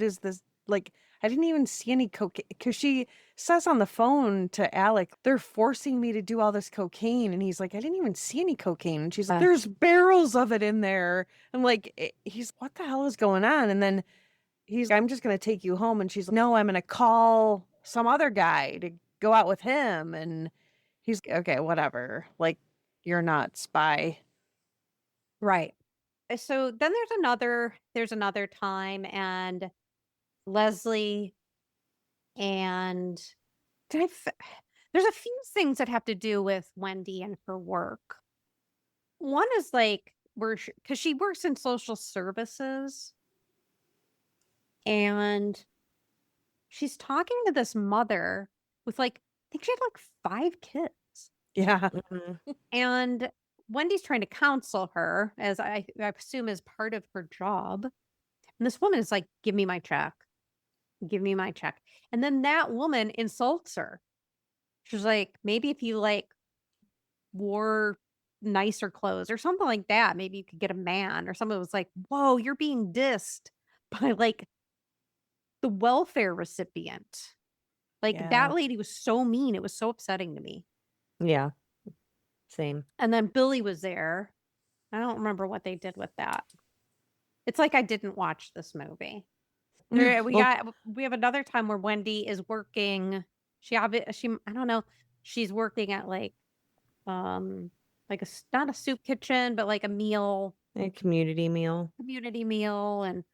is this? Like, I didn't even see any cocaine because she says on the phone to Alec, they're forcing me to do all this cocaine. And he's like, I didn't even see any cocaine. And she's like, there's barrels of it in there. And like, he's, what the hell is going on? And then he's, I'm just going to take you home. And she's like, no, I'm going to call some other guy to go out with him. And he's okay, whatever. Like, you're not spy. Right. So then there's another time and Leslie and there's a few things that have to do with Wendy and her work. One is like because she works in social services and she's talking to this mother with like, I think she had like 5 kids. Yeah. And Wendy's trying to counsel her, as I assume is part of her job. And this woman is like, give me my check. Give me my check. And then that woman insults her. She's like, maybe if you like wore nicer clothes or something like that, maybe you could get a man or something. It was like, whoa, you're being dissed by like the welfare recipient. Like that lady was so mean. It was so upsetting to me. Yeah. Same. And then Billy was there. I don't remember what they did with that. It's like I didn't watch this movie. We have another time where Wendy is working. She I don't know. She's working at like like not a soup kitchen, but like a meal. A community meal. And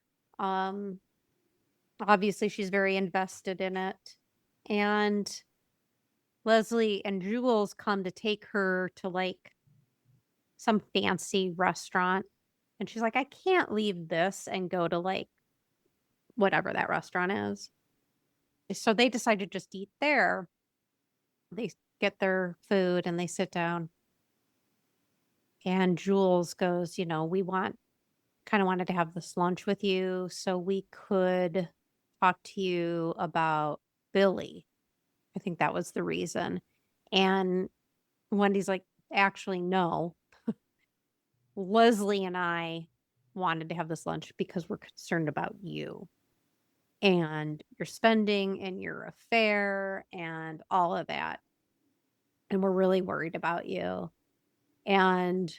obviously she's very invested in it. And Leslie and Jules come to take her to like some fancy restaurant. And she's like, I can't leave this and go to like whatever that restaurant is. So they decide to just eat there. They get their food and they sit down. And Jules goes, we want kind of wanted to have this lunch with you so we could talk to you about Billy. I think that was the reason. And Wendy's like, actually, no. Leslie and I wanted to have this lunch because we're concerned about you and your spending and your affair and all of that. And we're really worried about you. And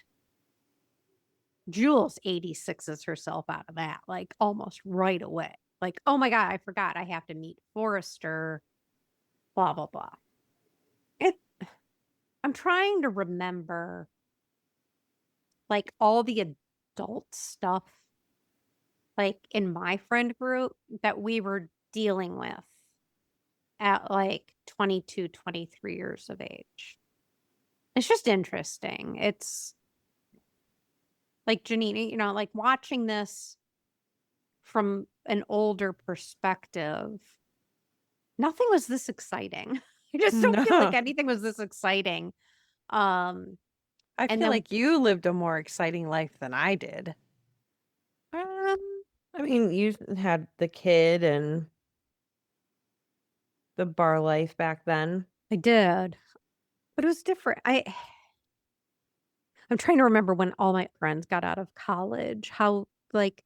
Jules 86s herself out of that, like almost right away. Like, oh my God, I forgot I have to meet Forrester, blah, blah, blah. It, I'm trying to remember like all the adult stuff, like in my friend group that we were dealing with at like 22, 23 years of age. It's just interesting. It's like Janine, like watching this from an older perspective, nothing was this exciting. I just don't feel like No. anything was this exciting. I And feel then- like you lived a more exciting life than I did. I mean, you had the kid and the bar life back then. I did, but it was different. I'm trying to remember when all my friends got out of college, how like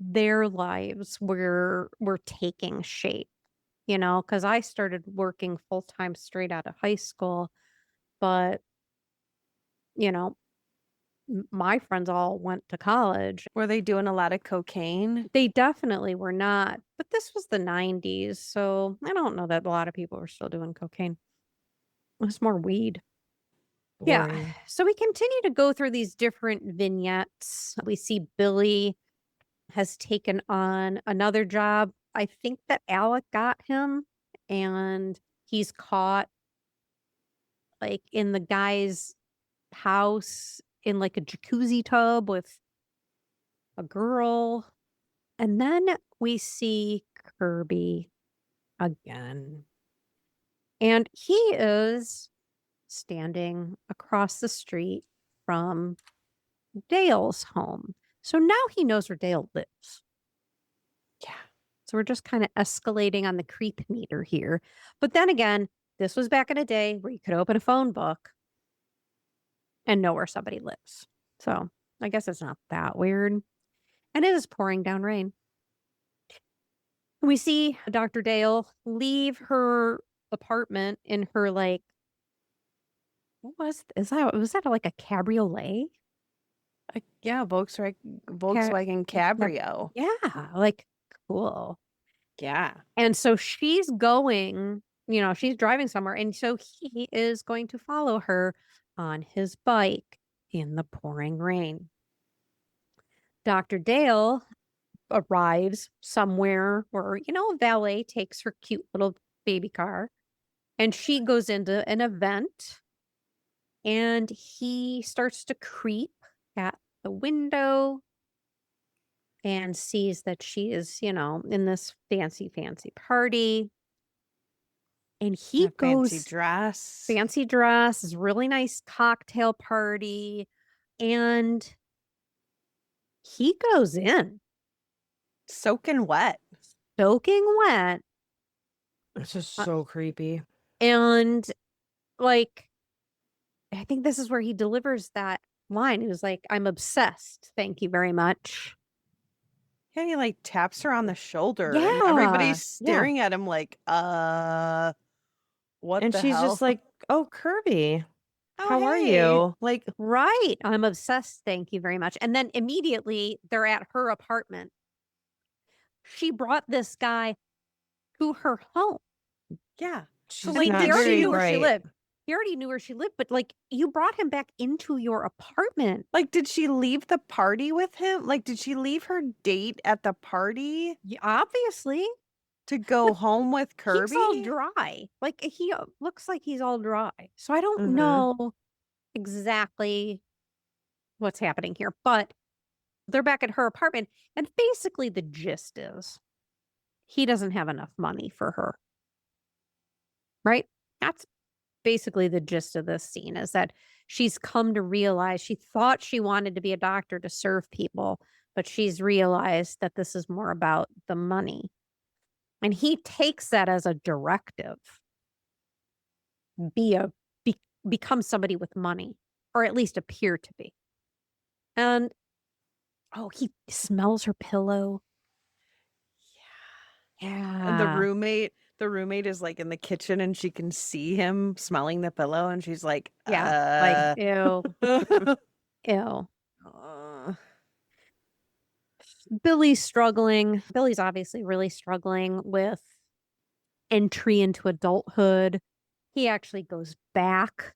their lives were taking shape, because I started working full time straight out of high school, but my friends all went to college. Were they doing a lot of cocaine? They definitely were not, but this was the 90s, so I don't know that a lot of people were still doing cocaine. It was more weed. Yeah. Boring. So we continue to go through these different vignettes. We see Billy has taken on another job. I think that Alec got him, and he's caught like in the guy's house in like a jacuzzi tub with a girl. And then we see Kirby again. And he is standing across the street from Dale's home. So now he knows where Dale lives. Yeah. So we're just kind of escalating on the creep meter here. But then again, this was back in a day where you could open a phone book and know where somebody lives. So I guess it's not that weird. And it is pouring down rain. We see Dr. Dale leave her apartment in her like, was that like a cabriolet? Yeah, Volkswagen Cabrio. Yeah, like cool. Yeah. And so she's going, she's driving somewhere. And so he is going to follow her on his bike in the pouring rain. Dr. Dale arrives somewhere where, a valet takes her cute little baby car and she goes into an event and he starts to creep at the window and sees that she is, in this fancy party. And he goes fancy dress, this really nice cocktail party, and he goes in Soaking wet. soaking wet. It's just so creepy. And like, I think this is where he delivers that line. He was like, I'm obsessed. Thank you very much. Yeah, he like taps her on the shoulder. Yeah, And everybody's staring at him like, what And the she's hell? just like, oh, Kirby, Oh, how are hey. you? Like, right. I'm obsessed. Thank you very much. And then immediately they're at her apartment. She brought this guy to her home. yeah. So She's like not he already very knew where she bright. lived. He already knew where she lived, but like you brought him back into your apartment. Like, did she leave the party with him? Like, did she leave her date at the party Yeah, obviously. to go But home with Kirby? He's all dry. Like he looks like he's all dry. So I don't Mhm. know exactly what's happening here, but they're back at her apartment. And basically the gist is he doesn't have enough money for her. Right? That's basically the gist of this scene is that she's come to realize she thought she wanted to be a doctor to serve people, but she's realized that this is more about the money. And he takes that as a directive. Become somebody with money, or at least appear to be. And he smells her pillow. And the Yeah. roommate is like in the kitchen and she can see him smelling the pillow and she's like, Yeah. Like, ew. Ew. uh, Billy's struggling. Billy's obviously really struggling with entry into adulthood. He actually goes back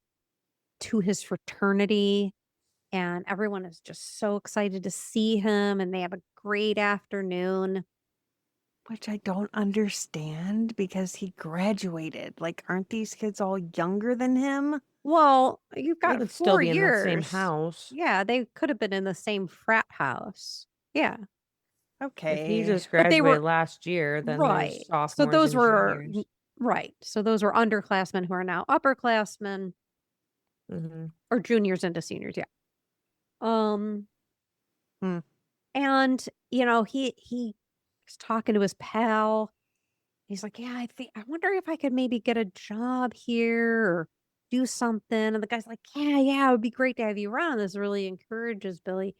to his fraternity, and everyone is just so excited to see him, and they have a great afternoon. which I don't understand because he graduated. Like, aren't these kids all younger than him? Well, you've They got would still 4 be in the same years. house. Yeah, they could have been in the same frat house. Yeah. If he Okay. just But they graduated were last year, then right. there's So sophomores those and were juniors. right. So those were underclassmen who are now upperclassmen Mm-hmm. or juniors into seniors. Yeah. Um, Hmm. and he's talking to his pal. He's like, "Yeah, I wonder if I could maybe get a job here or do something." And the guy's like, "Yeah, it would be great to have you around." This really encourages Billy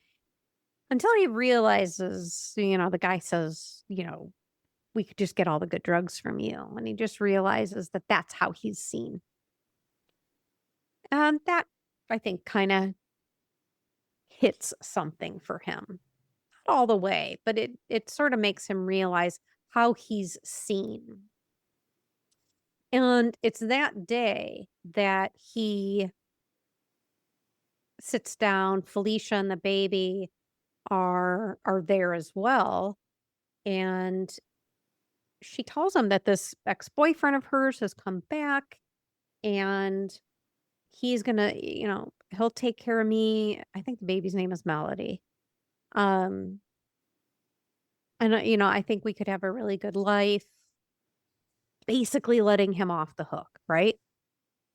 until he realizes, the guy says, "We could just get all the good drugs from you." And he just realizes that that's how he's seen. And that, I think, kind of hits something for him. Not all the way, but it sort of makes him realize how he's seen. And it's that day that he sits down. Felicia and the baby are there as well. And she tells him that this ex-boyfriend of hers has come back and he's gonna, he'll take care of me. I think the baby's name is Melody. Um, and I think we could have a really good life. Basically letting him off the hook, right?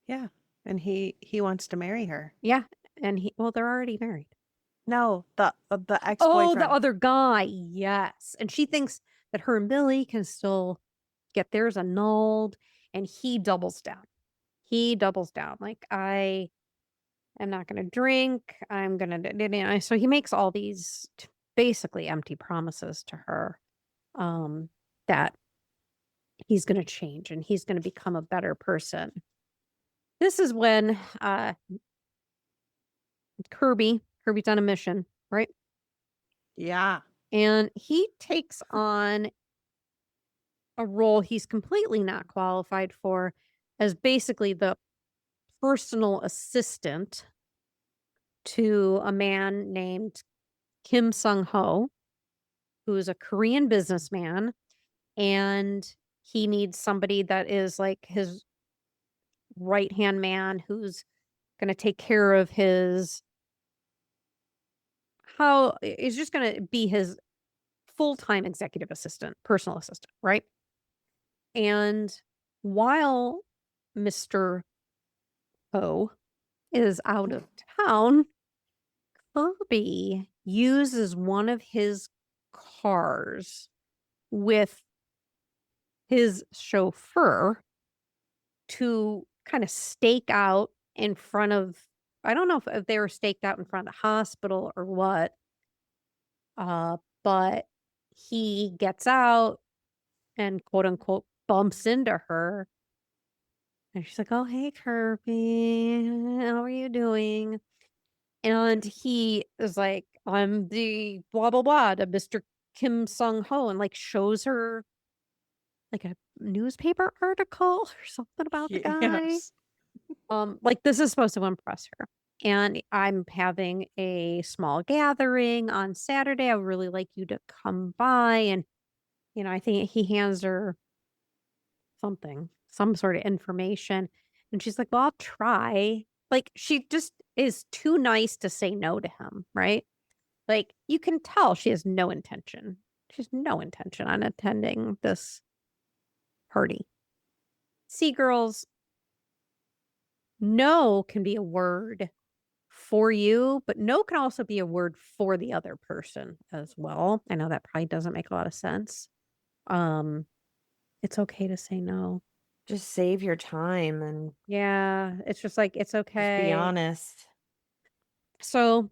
Yeah. And he wants to marry her. Yeah. And they're already married. No, the Oh, the ex-boyfriend. other guy. Yes. And she thinks that her and Billy can still get theirs annulled. And he doubles down. Like, I am not going to drink. I'm going to. So he makes all these basically empty promises to her that he's going to change and he's going to become a better person. This is when Kirby's on a mission, right? Yeah. And he takes on a role he's completely not qualified for as basically the personal assistant to a man named Kim Sung-ho, who's a Korean businessman, and he needs somebody that is like his right-hand man who's going to take care of is just going to be his full-time executive assistant, personal assistant, right? And while Mr. O is out of town, Kirby uses one of his cars with his chauffeur to kind of stake out in front of, I don't know if they were staked out in front of the hospital or what, but he gets out and quote unquote bumps into her. And she's like, "Oh, hey, Kirby, how are you doing?" And he is like, "I'm the blah, blah, blah to Mr. Kim Sung-ho," and like shows her like a newspaper article or something about the guy. Yes. Like this is supposed to impress her. And I'm having a small gathering on Saturday. I would really like you to come by. And, I think he hands her some sort of information. And she's like, "Well, I'll try." Like she just is too nice to say no to him, right? Like you can tell she has no intention. She has no intention on attending this party. See, girls, no can be a word for you, but no can also be a word for the other person as well. I know that probably doesn't make a lot of sense. It's okay to say no. Just save your time and Yeah, it's just like, it's just be okay. honest. So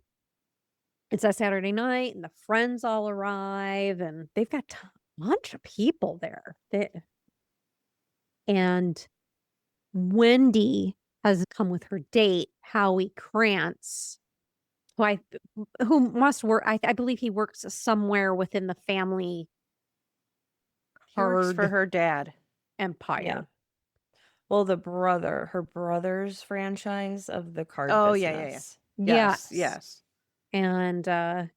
it's that Saturday night, and the friends all arrive, and they've got a bunch of people there. And Wendy has come with her date, Howie Krantz, who must work. I believe he works somewhere within the family He works for card her dad. empire. Yeah. Well, her brother's franchise of the card Oh, business. Yes, yes. And I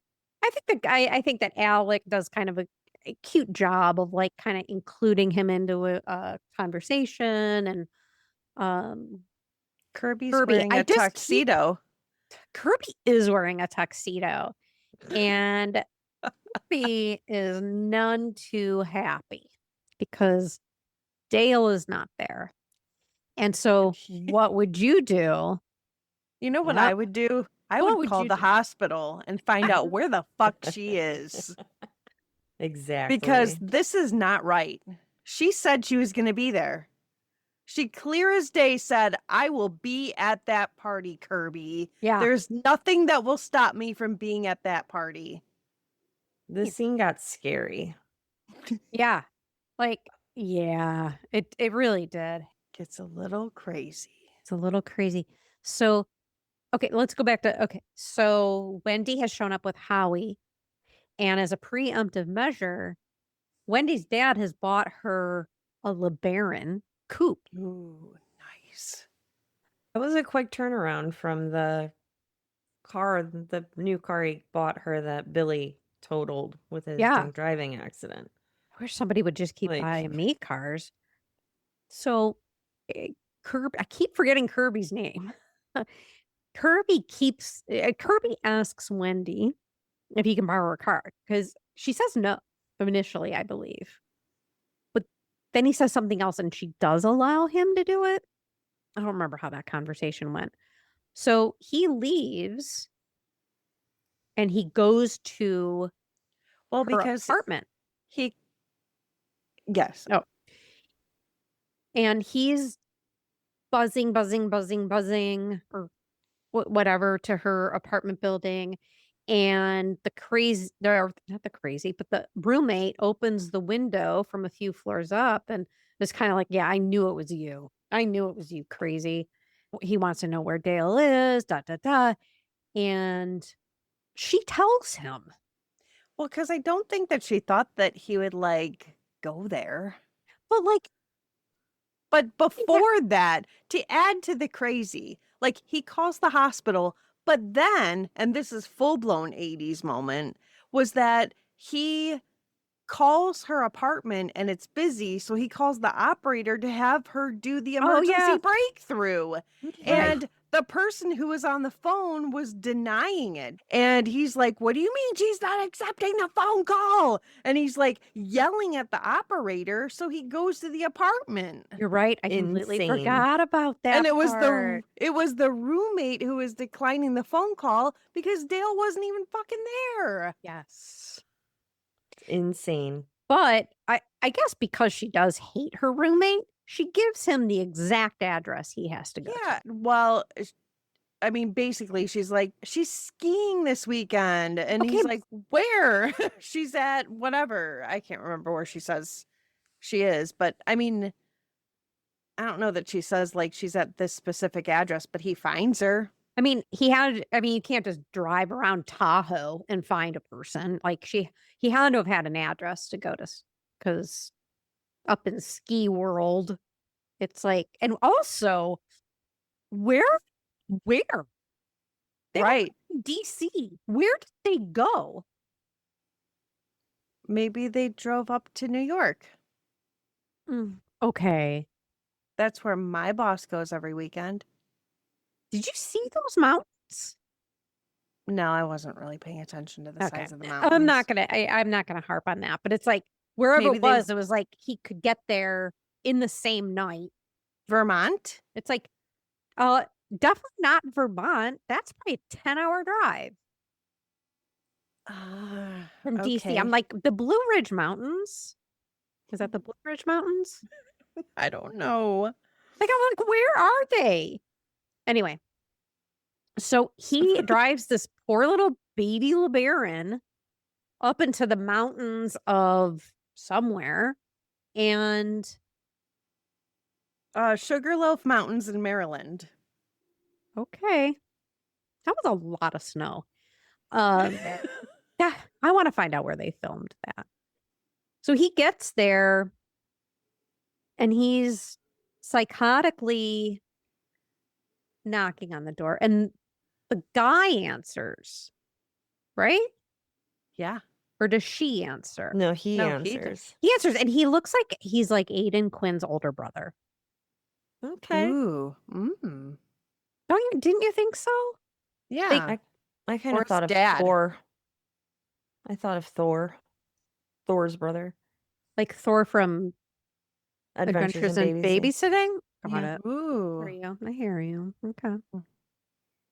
think that Alec does kind of a cute job of like kind of including him into a conversation. And Kirby's Kirby, wearing a tuxedo. Kirby is wearing a tuxedo, and Kirby is none too happy because Dale is not there. And so what would you do? You know what Well, I would do? I what would would call you the do? hospital and find out where the fuck she is. Exactly. Because this is not right. She said she was going to be there. She clear as day said, I will be at that party, Kirby. Yeah. There's nothing that will stop me from being at that party. This scene got scary. Yeah. Like, yeah, it really did. Gets a little crazy. It's a little crazy. So, okay, let's go back to, okay. So Wendy has shown up with Howie, and as a preemptive measure, Wendy's dad has bought her a LeBaron coupe. Ooh, nice. It was a quick turnaround from the new car he bought her that Billy totaled with his Yeah. drink driving accident. I wish somebody would just keep Like- buying me cars. So, I keep forgetting Kirby's name. Kirby asks Wendy if he can borrow her car because she says no initially, I believe. But then he says something else and she does allow him to do it. I don't remember how that conversation went. So he leaves and he goes to Well, her because apartment. Yes. Oh. And he's buzzing, or whatever to her apartment building. And not the crazy, but the roommate opens the window from a few floors up and is kind of like, yeah, I knew it was you. I knew it was you, crazy. He wants to know where Dale is, And she tells him. Well, because I don't think that she thought that he would like go there. But before that, to add to the crazy, like he calls the hospital, but then, and this is full blown 80s moment, was that he calls her apartment and it's busy. So he calls the operator to have her do the emergency breakthrough. And the person who was on the phone was denying it. And he's like, what do you mean she's not accepting the phone call? And he's like yelling at the operator. So he goes to the apartment. You're right. I completely Insane. forgot about that. And it was part. the roommate who was declining the phone call because Dale wasn't even fucking there. Yes. Insane. But I guess because she does hate her roommate, she gives him the exact address he has to go Yeah. to. Well, I mean, basically, she's like, she's skiing this weekend. And Okay. he's like, where? She's at whatever. I can't remember where she says she is. But I mean, I don't know that she says like she's at this specific address, but he finds her. I mean, you can't just drive around Tahoe and find a person. Like he had to have had an address to go to, because up in ski world, it's like, and also where? They Right. were in DC. Where did they go? Maybe they drove up to New York. Okay. That's where my boss goes every weekend. Did you see those mountains? No, I wasn't really paying attention to the Okay. size of the mountains. I'm not gonna harp on that, but it's like wherever Maybe it was like he could get there in the same night. Vermont? It's like, Definitely not Vermont. That's probably a 10-hour drive from DC. I'm Okay. like, the Blue Ridge Mountains. Is that the Blue Ridge Mountains? I don't know. Like, I'm like, where are they? Anyway, so he drives this poor little baby LeBaron up into the mountains of somewhere. And Sugarloaf Mountains in Maryland. okay, that was a lot of snow. Yeah, I want to find out where they filmed that. So he gets there and he's psychotically knocking on the door, and the guy answers, right? Yeah. Or does she answer? No, he No, he does. answers. He answers, and he looks like he's like Aiden Quinn's older brother. Okay. Ooh. Didn't you think so? Yeah. I kind Or of thought his of dad. Thor. I thought of Thor. Thor's brother. Like Thor from Adventures in in Babysitting? Got Yeah. it. I Ooh. hear you. I hear you. Okay.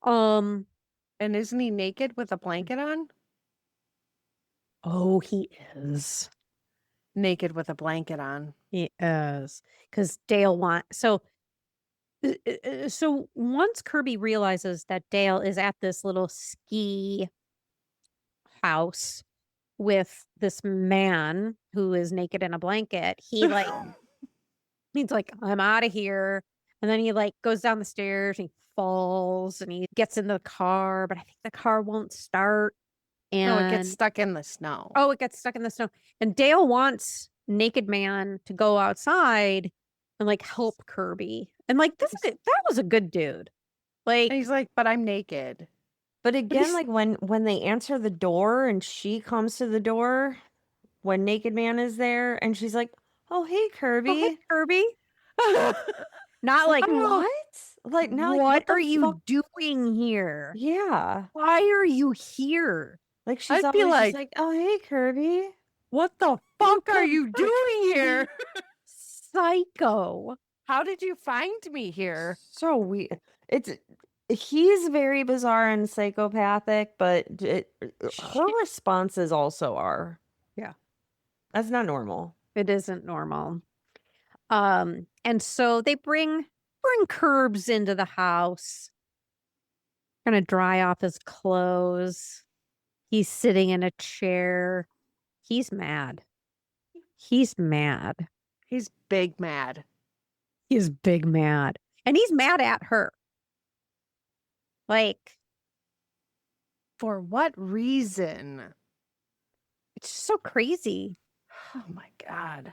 And isn't he naked with a blanket on? Oh, he is. Naked with a blanket on. He is. Because Dale so once Kirby realizes that Dale is at this little ski house with this man who is naked in a blanket, he's like, I'm out of here. And then he like goes down the stairs and he falls and he gets in the car, but I think the car won't start. No, it And gets stuck in the snow. oh, it gets stuck in the snow. And Dale wants Naked Man to go outside and like help Kirby. And like that was a good dude. Like, And he's like, but I'm naked. But again, he's- like when they answer the door and she comes to the door when Naked Man is there and she's like, "Oh, hey, Kirby." oh, hey, Kirby. Not like, What? Like now, what the are you fuck? doing here? Yeah. Why are you here? Like she's I'd be always just like, like, "Oh, hey, Kirby." what the fuck are you doing here? Psycho. How did you find me here? So weird. He's very bizarre and psychopathic, but her responses also are. Yeah. That's not normal. It isn't normal. And so they bring Curbs into the house. Gonna dry off his clothes. He's sitting in a chair. He's mad. He's mad. He's big mad. He's big mad. And he's mad at her. Like, For what reason? it's just so crazy. Oh my God.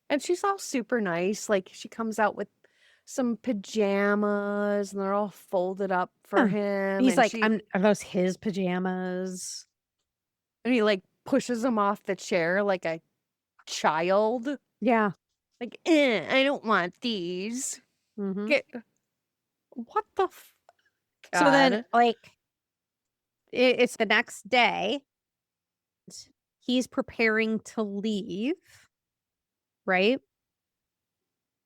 And she's all super nice. Like she comes out with some pajamas and they're all folded up for him. He's and like, she- are those his pajamas? And he like pushes them off the chair like a child. Yeah. Like, I don't want these. Mhm. Get what the So then, God. like, it's the next day. He's preparing to leave, right?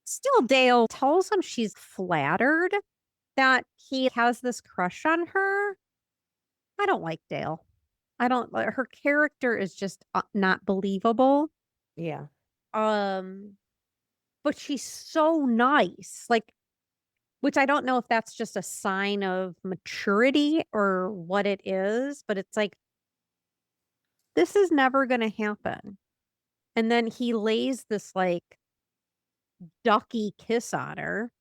Still, Dale tells him she's flattered that he has this crush on her. I don't like Dale. I don't like her character is just not believable. Yeah. But she's so nice. Like, which I don't know if that's just a sign of maturity or what it is, but it's like, this is never going to happen. And then he lays this like ducky kiss on her.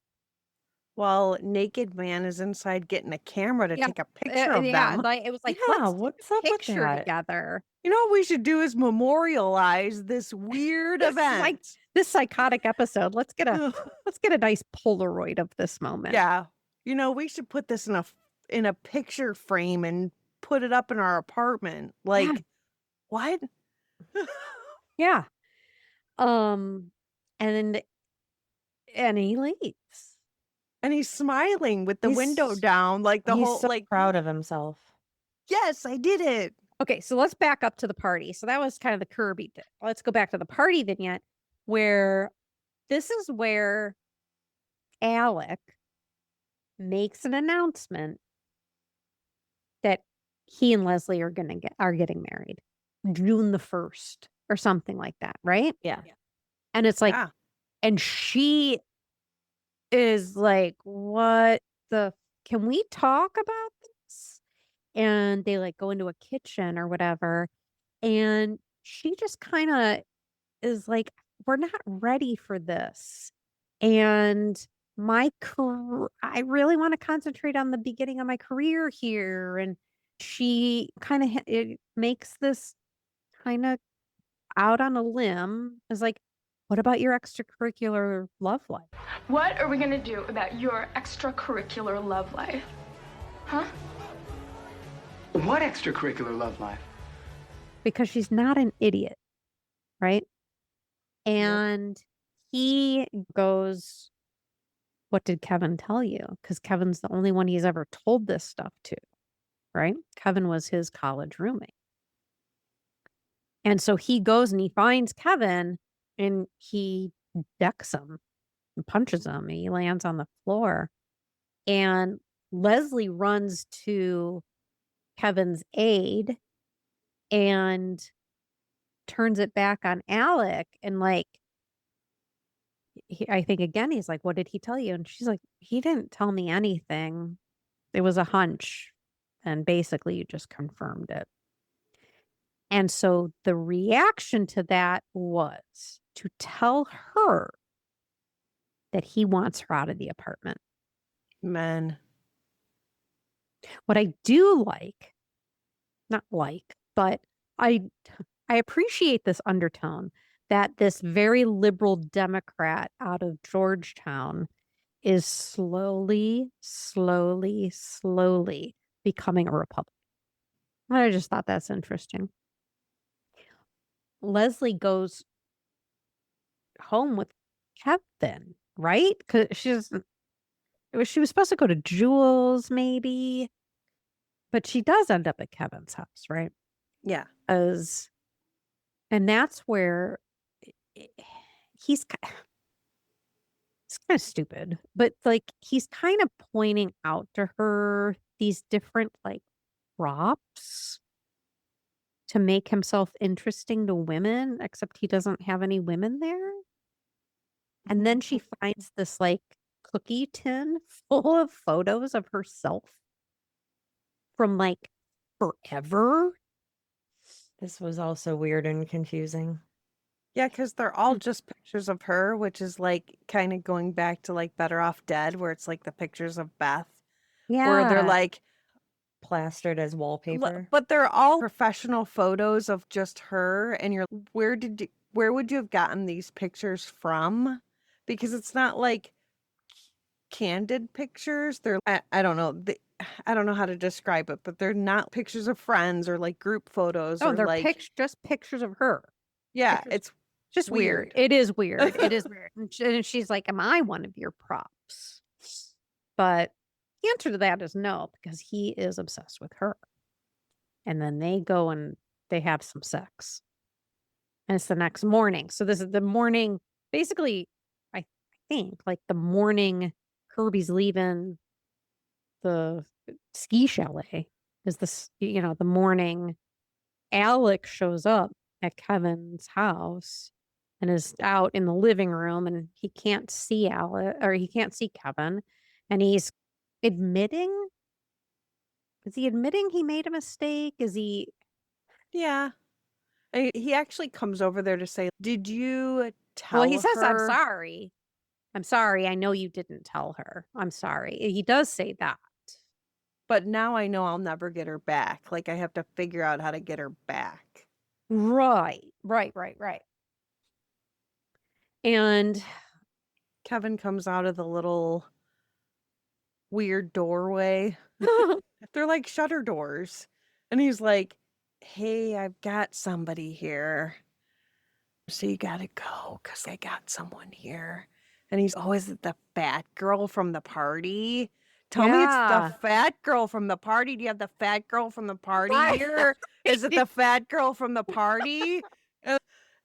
While Naked Man is inside getting a camera to Yeah. take a picture of Yeah, them. like, it was like, Yeah, let's what's take up a with picture that? together. You know what we should do is memorialize this weird This is event. like this psychotic episode. Let's get a nice Polaroid of this moment. Yeah. You know, we should put this in a picture frame and put it up in our apartment. Like, what? Yeah. And he leaves. And he's smiling with the He's- window down, like the He's whole so like, proud of himself. yes, I did it. Okay, so let's back up to the party. So that was kind of the Kirby thing. Let's go back to the party vignette where this is where Alec makes an announcement that he and Leslie are getting married June the 1st or something like that, right? Yeah. And it's like, Yeah. and she is like, what can we talk about this? And they like go into a kitchen or whatever. And she just kind of is like, we're not ready for this. And I really want to concentrate on the beginning of my career here. And she kind of it makes this kind of out on a limb is like, what about your extracurricular love life? What are we gonna do about your extracurricular love life? Huh? What extracurricular love life? Because she's not an idiot, right? And he goes, what did Kevin tell you? Because Kevin's the only one he's ever told this stuff to, right? Kevin was his college roommate. And so he goes and he finds Kevin and he decks him and punches him. And he lands on the floor. And Leslie runs to Kevin's aid and turns it back on Alec. And like, I think again, he's like, what did he tell you? And she's like, he didn't tell me anything. It was a hunch. And basically, you just confirmed it. And so the reaction to that was to tell her that he wants her out of the apartment. Men. What I do not like, but I appreciate this undertone that this very liberal Democrat out of Georgetown is slowly becoming a Republican. I just thought that's interesting. Leslie goes home with Kevin, right? Because she was supposed to go to Jules, maybe, but she does end up at Kevin's house, right? Yeah. And that's where he's kind of stupid, but like he's kind of pointing out to her these different like props to make himself interesting to women, except he doesn't have any women there. And then she finds this like cookie tin full of photos of herself from like forever. This was also weird and confusing. Yeah, because they're all just pictures of her, which is like kind of going back to like Better Off Dead, where it's like the pictures of Beth, where they're like plastered as wallpaper. But they're all professional photos of just her, and you're where would you have gotten these pictures from? Because it's not like candid pictures. They're I don't know. I don't know how to describe it, but they're not pictures of friends or like group photos. Oh, or they're like just pictures of her. Yeah, Pictures. it's just weird. It is weird. It is weird. And she's like, am I one of your props? But the answer to that is no, because he is obsessed with her. And then they go and they have some sex. And it's the next morning. So this is the morning, basically, I think, like the morning Kirby's leaving the ski chalet is this, the morning Alec shows up at Kevin's house and is out in the living room and he can't see Alec or he can't see Kevin. And he's admitting. Is he admitting he made a mistake? Is he? Yeah. He actually comes over there to say, did you tell her? Well, he says, I'm sorry. I'm sorry. I know you didn't tell her. I'm sorry. He does say that. But now I know I'll never get her back. Like I have to figure out how to get her back. Right. And Kevin comes out of the little weird doorway. They're like shutter doors. And he's like, hey, I've got somebody here. So you gotta go because I got someone here. And he's always the fat girl from the party. Tell me it's the fat girl from the party. Do you have the fat girl from the party here? Is it the fat girl from the party?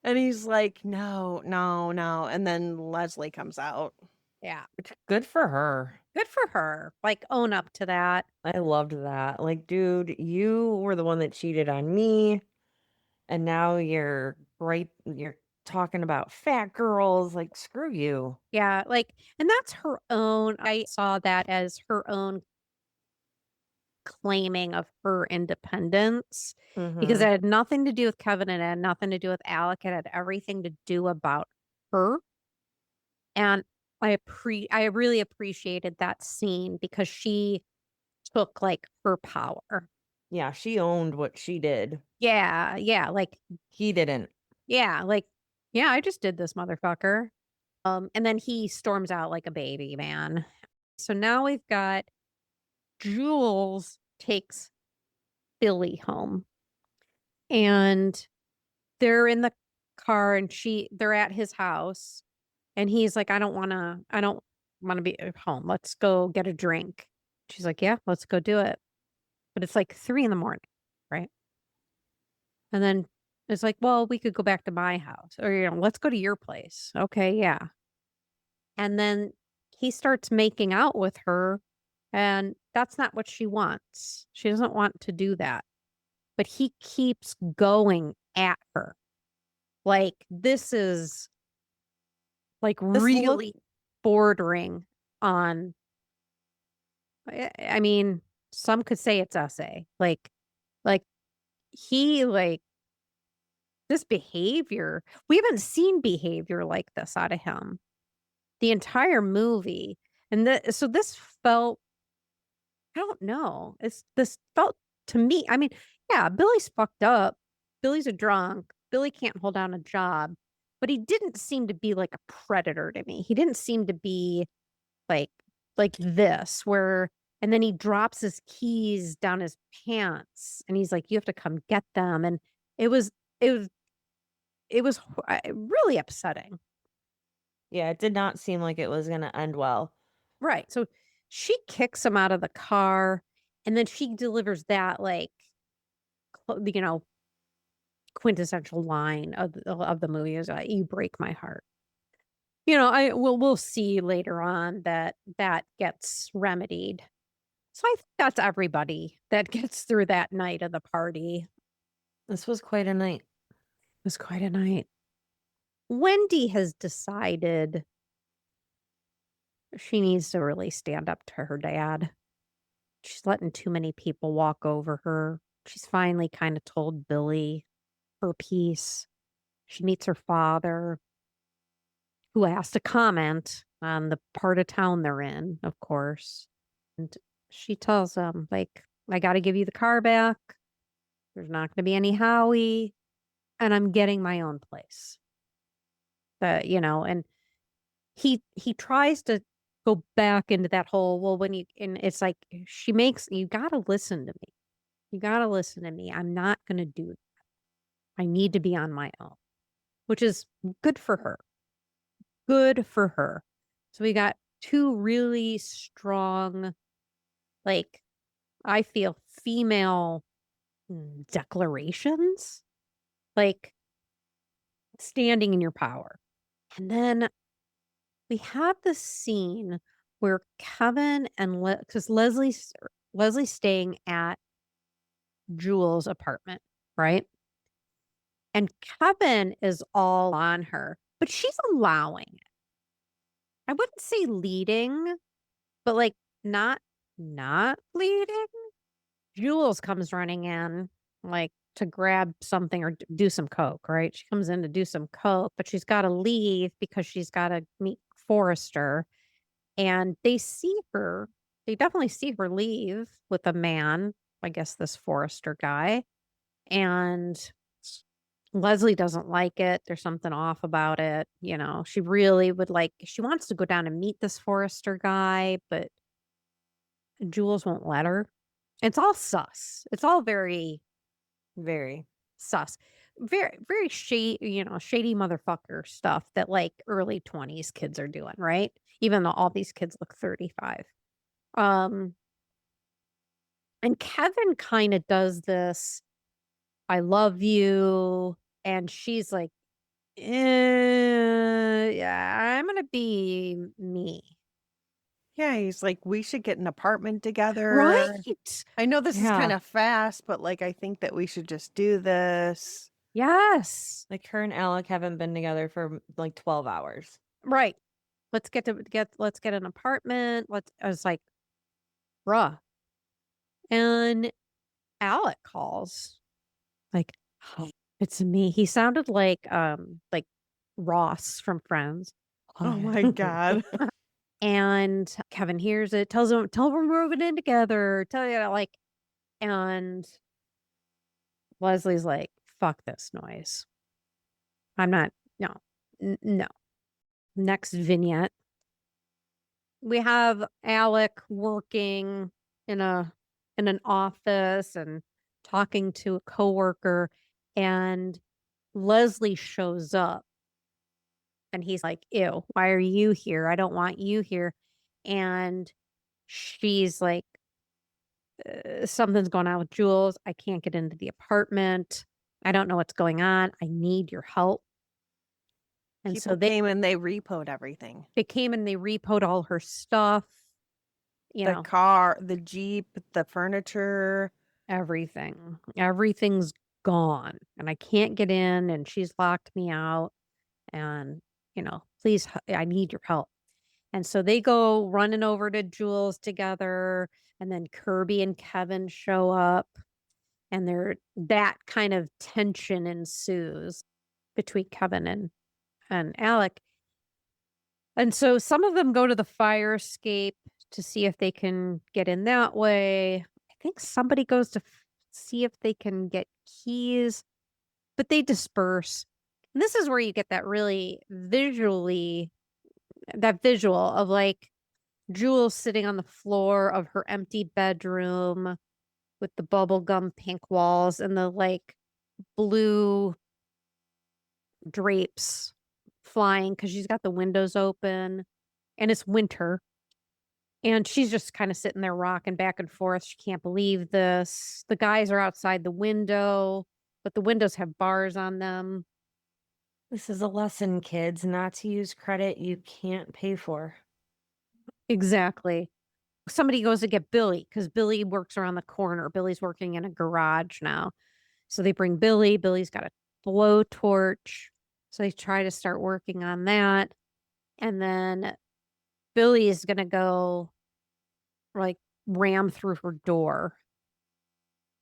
And he's like, no. And then Leslie comes out. Yeah. Good for her. Good for her. Like, own up to that. I loved that. Like, dude, you were the one that cheated on me, and now you're talking about fat girls. Like, screw you. Yeah. Like, and that's her own. I saw that as her own claiming of her independence because Mm-hmm. it had nothing to do with Kevin and it had nothing to do with Alec. It had everything to do about her. And I really appreciated that scene because she took like her power. Yeah, she owned what she did. Yeah, yeah, like He didn't. yeah, like yeah, I just did this motherfucker. And then he storms out like a baby, man. So now we've got Jules takes Billy home and they're in the car and they're at his house and he's like, I don't want to be at home. Let's go get a drink. She's like, yeah, let's go do it. But it's like 3 in the morning, right? And then it's like, well, we could go back to my house or, let's go to your place. Okay. Yeah. And then he starts making out with her and that's not what she wants. She doesn't want to do that, but he keeps going at her. Like, this is like This look really bordering on, I mean, some could say it's essay. Like he, like, this behavior, we haven't seen behavior like this out of him the entire movie. And so this felt, I don't know. This felt to me, I mean, yeah, Billy's fucked up. Billy's a drunk. Billy can't hold down a job, but he didn't seem to be like a predator to me. He didn't seem to be like this where and then he drops his keys down his pants and he's like, you have to come get them. And it was it was really upsetting. Yeah, it did not seem like it was going to end well. Right. So she kicks him out of the car and then she delivers that like quintessential line of the movie is you break my heart. We'll see later on that gets remedied. So I think that's everybody that gets through that night of the party. This was quite a night. It was quite a night. Wendy has decided she needs to really stand up to her dad. She's letting too many people walk over her. She's finally kind of told Billy her piece. She meets her father, who has to comment on the part of town they're in, of course. And she tells him, like, I got to give you the car back. There's not going to be any Howie. And I'm getting my own place. And he tries to go back into that whole, well, and it's like, you got to listen to me. You got to listen to me. I'm not going to do that. I need to be on my own, which is good for her. Good for her. So we got two really strong, like, I feel female declarations, like standing in your power. And then we have this scene where Kevin and because Leslie's staying at Jules' apartment, right? And Kevin is all on her, but she's allowing it. I wouldn't say leading, but like not leading. Jules comes running in like to grab something or do some coke, right? She comes in to do some coke, but she's got to leave because she's got to meet Forrester. And they definitely see her leave with a man, I guess this Forrester guy. And Leslie doesn't like it. There's something off about it. She really she wants to go down and meet this Forrester guy, but Jules won't let her. It's all sus. It's all very, Very. sus. Very, very shady motherfucker stuff that like early 20s kids are doing, right? Even though all these kids look 35. And Kevin kind of does this, I love you. And she's like, Yeah, I'm gonna be me. Yeah, he's like, we should get an apartment together. Right. I know this is kind Yeah. of fast, but like, I think that we should just do this. Yes. Like her and Alec haven't been together for like 12 hours. Right. Let's get an apartment. I was like, bruh. And Alec calls. Like, it's me. He sounded like Ross from Friends. Oh my God. And Kevin hears it, tell him we're moving in together. Tell you like, and Leslie's like, fuck this noise. I'm not, no, no. Next vignette. We have Alec working in an office and talking to a coworker, and Leslie shows up and he's like, ew, why are you here? I don't want you here. And she's like, something's going on with Jules. I can't get into the apartment. I don't know what's going on. I need your help. And so People came and they repoed everything. they came and they repoed all her stuff, you The know, car, the Jeep, the furniture. everything. Everything's gone. And I can't get in and she's locked me out. And, please, I need your help. And so they go running over to Jules together. And then Kirby and Kevin show up. And that kind of tension ensues between Kevin and Alec. And so some of them go to the fire escape to see if they can get in that way. I think somebody goes to see if they can get keys, but they disperse. And this is where you get that visual of like Jules sitting on the floor of her empty bedroom with the bubblegum pink walls and the like blue drapes flying because she's got the windows open and it's winter. And she's just kind of sitting there rocking back and forth. She can't believe this. The guys are outside the window, but the windows have bars on them. This is a lesson, kids, not to use credit you can't pay for. Exactly. Somebody goes to get Billy because Billy works around the corner. Billy's working in a garage now. So they bring Billy. Billy's got a blowtorch. So they try to start working on that. And then Billy is going to go like ram through her door.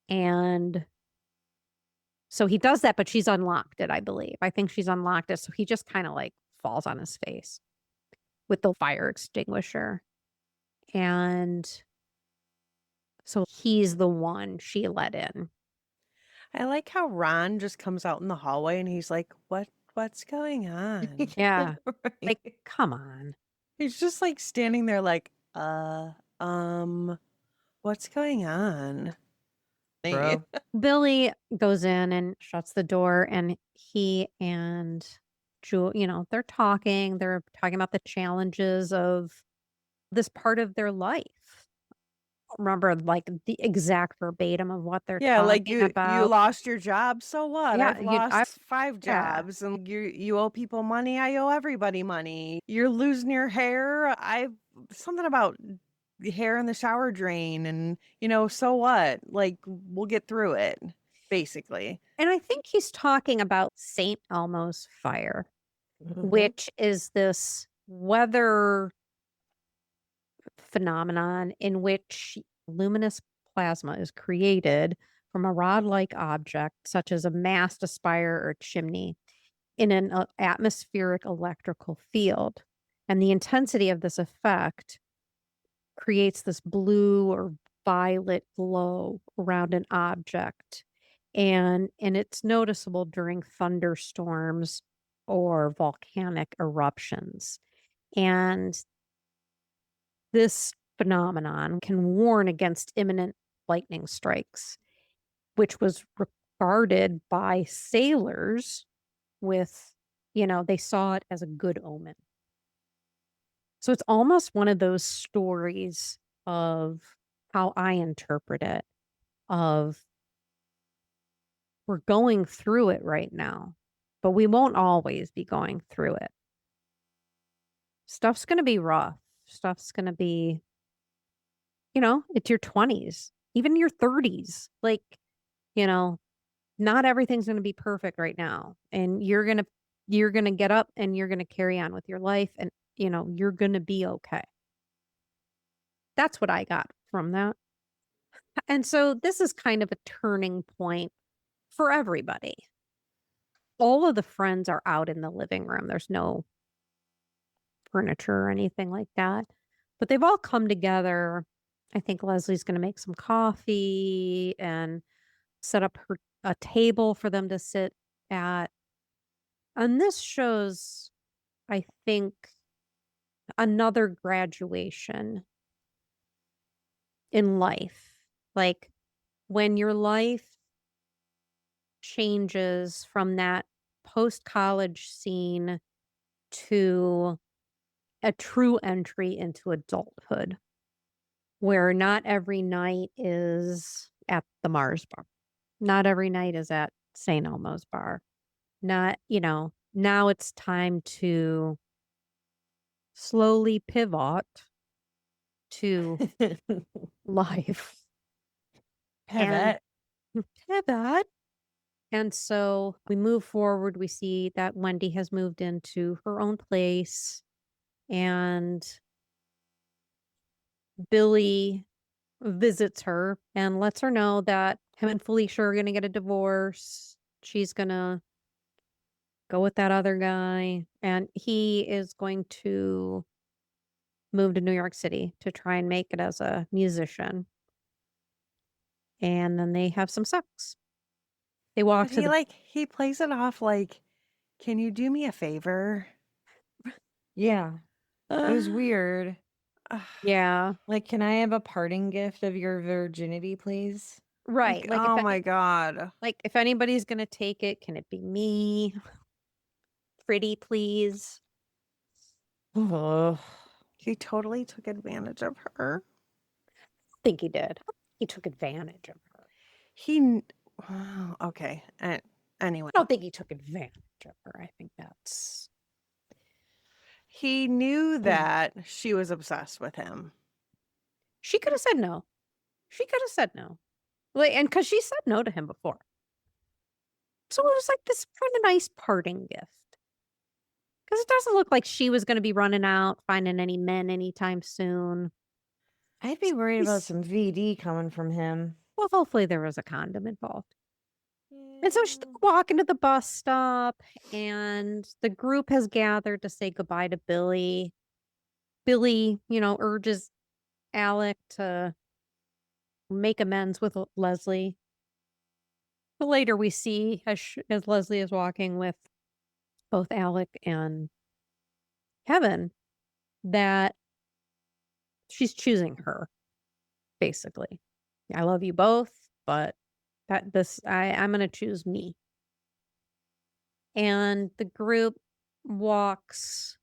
And so he does that, but she's unlocked it, I believe. I think she's unlocked it. So he just kind of like falls on his face with the fire extinguisher. And so he's the one she let in. I like how Ron just comes out in the hallway and he's like, what's going on? Yeah. Right. Like, come on. He's just like standing there like, what's going on? Bro. Billy goes in and shuts the door, and he and Jewel, they're talking. They're talking about the challenges of this part of their life. Remember, like the exact verbatim of what they're Yeah, like talking you about. lost your job, so what? Yeah, I've lost 5 yeah. jobs, and you owe people money, I owe everybody money. You're losing your hair. I've something about the hair in the shower drain, and so what? Like, we'll get through it, basically. And I think he's talking about St. Elmo's fire, which is this weather phenomenon in which luminous plasma is created from a rod-like object, such as a mast, a spire, or a chimney, in an atmospheric electrical field. And the intensity of this effect creates this blue or violet glow around an object. And it's noticeable during thunderstorms or volcanic eruptions. And this phenomenon can warn against imminent lightning strikes, which was regarded by sailors with, they saw it as a good omen. So it's almost one of those stories of how I interpret it, of we're going through it right now. but we won't always be going through it. Stuff's going to be rough. Stuff's going to be, it's your 20s, even your 30s. Like, not everything's going to be perfect right now. And you're going to get up and you're going to carry on with your life and, you're going to be okay. That's what I got from that. And so this is kind of a turning point for everybody. All of the friends are out in the living room. There's no furniture or anything like that. But they've all come together. I think Leslie's going to make some coffee and set up a table for them to sit at. And this shows, I think, another graduation in life. Like when your life changes from that post-college scene to a true entry into adulthood, where not every night is at the Mars bar. Not every night is at St. Elmo's bar. Not, now it's time to slowly pivot to life. Pivot. Pivot. And so we move forward. We see that Wendy has moved into her own place, and Billy visits her and lets her know that him and Felicia are going to get a divorce. She's going to go with that other guy, and he is going to move to New York City to try and make it as a musician. And then they have some sex. They walk But to the he plays it off like, can you do me a favor? Yeah. It was weird. yeah, Like, can I have a parting gift of your virginity, please? right. Like oh if, my God. like if anybody's gonna take it, can it be me? Pretty, please. Oh, He totally took advantage of her. I think he did. He took advantage of her. Okay. Anyway, I don't think he took advantage of her. I think that's he knew that she was obsessed with him. she could have said no. She could have said no. Like, and because she said no to him before. So it was like this kind of nice parting gift. Because it doesn't look like she was going to be running out, finding any men anytime soon. I'd be worried about some VD coming from him. Well, hopefully there was a condom involved. And so she's walking to the bus stop, and the group has gathered to say goodbye to Billy. Billy, urges Alec to make amends with Leslie. But later we see, as Leslie is walking with both Alec and Kevin, that she's choosing her, basically. I love you both, but I'm going to choose me. And the group walks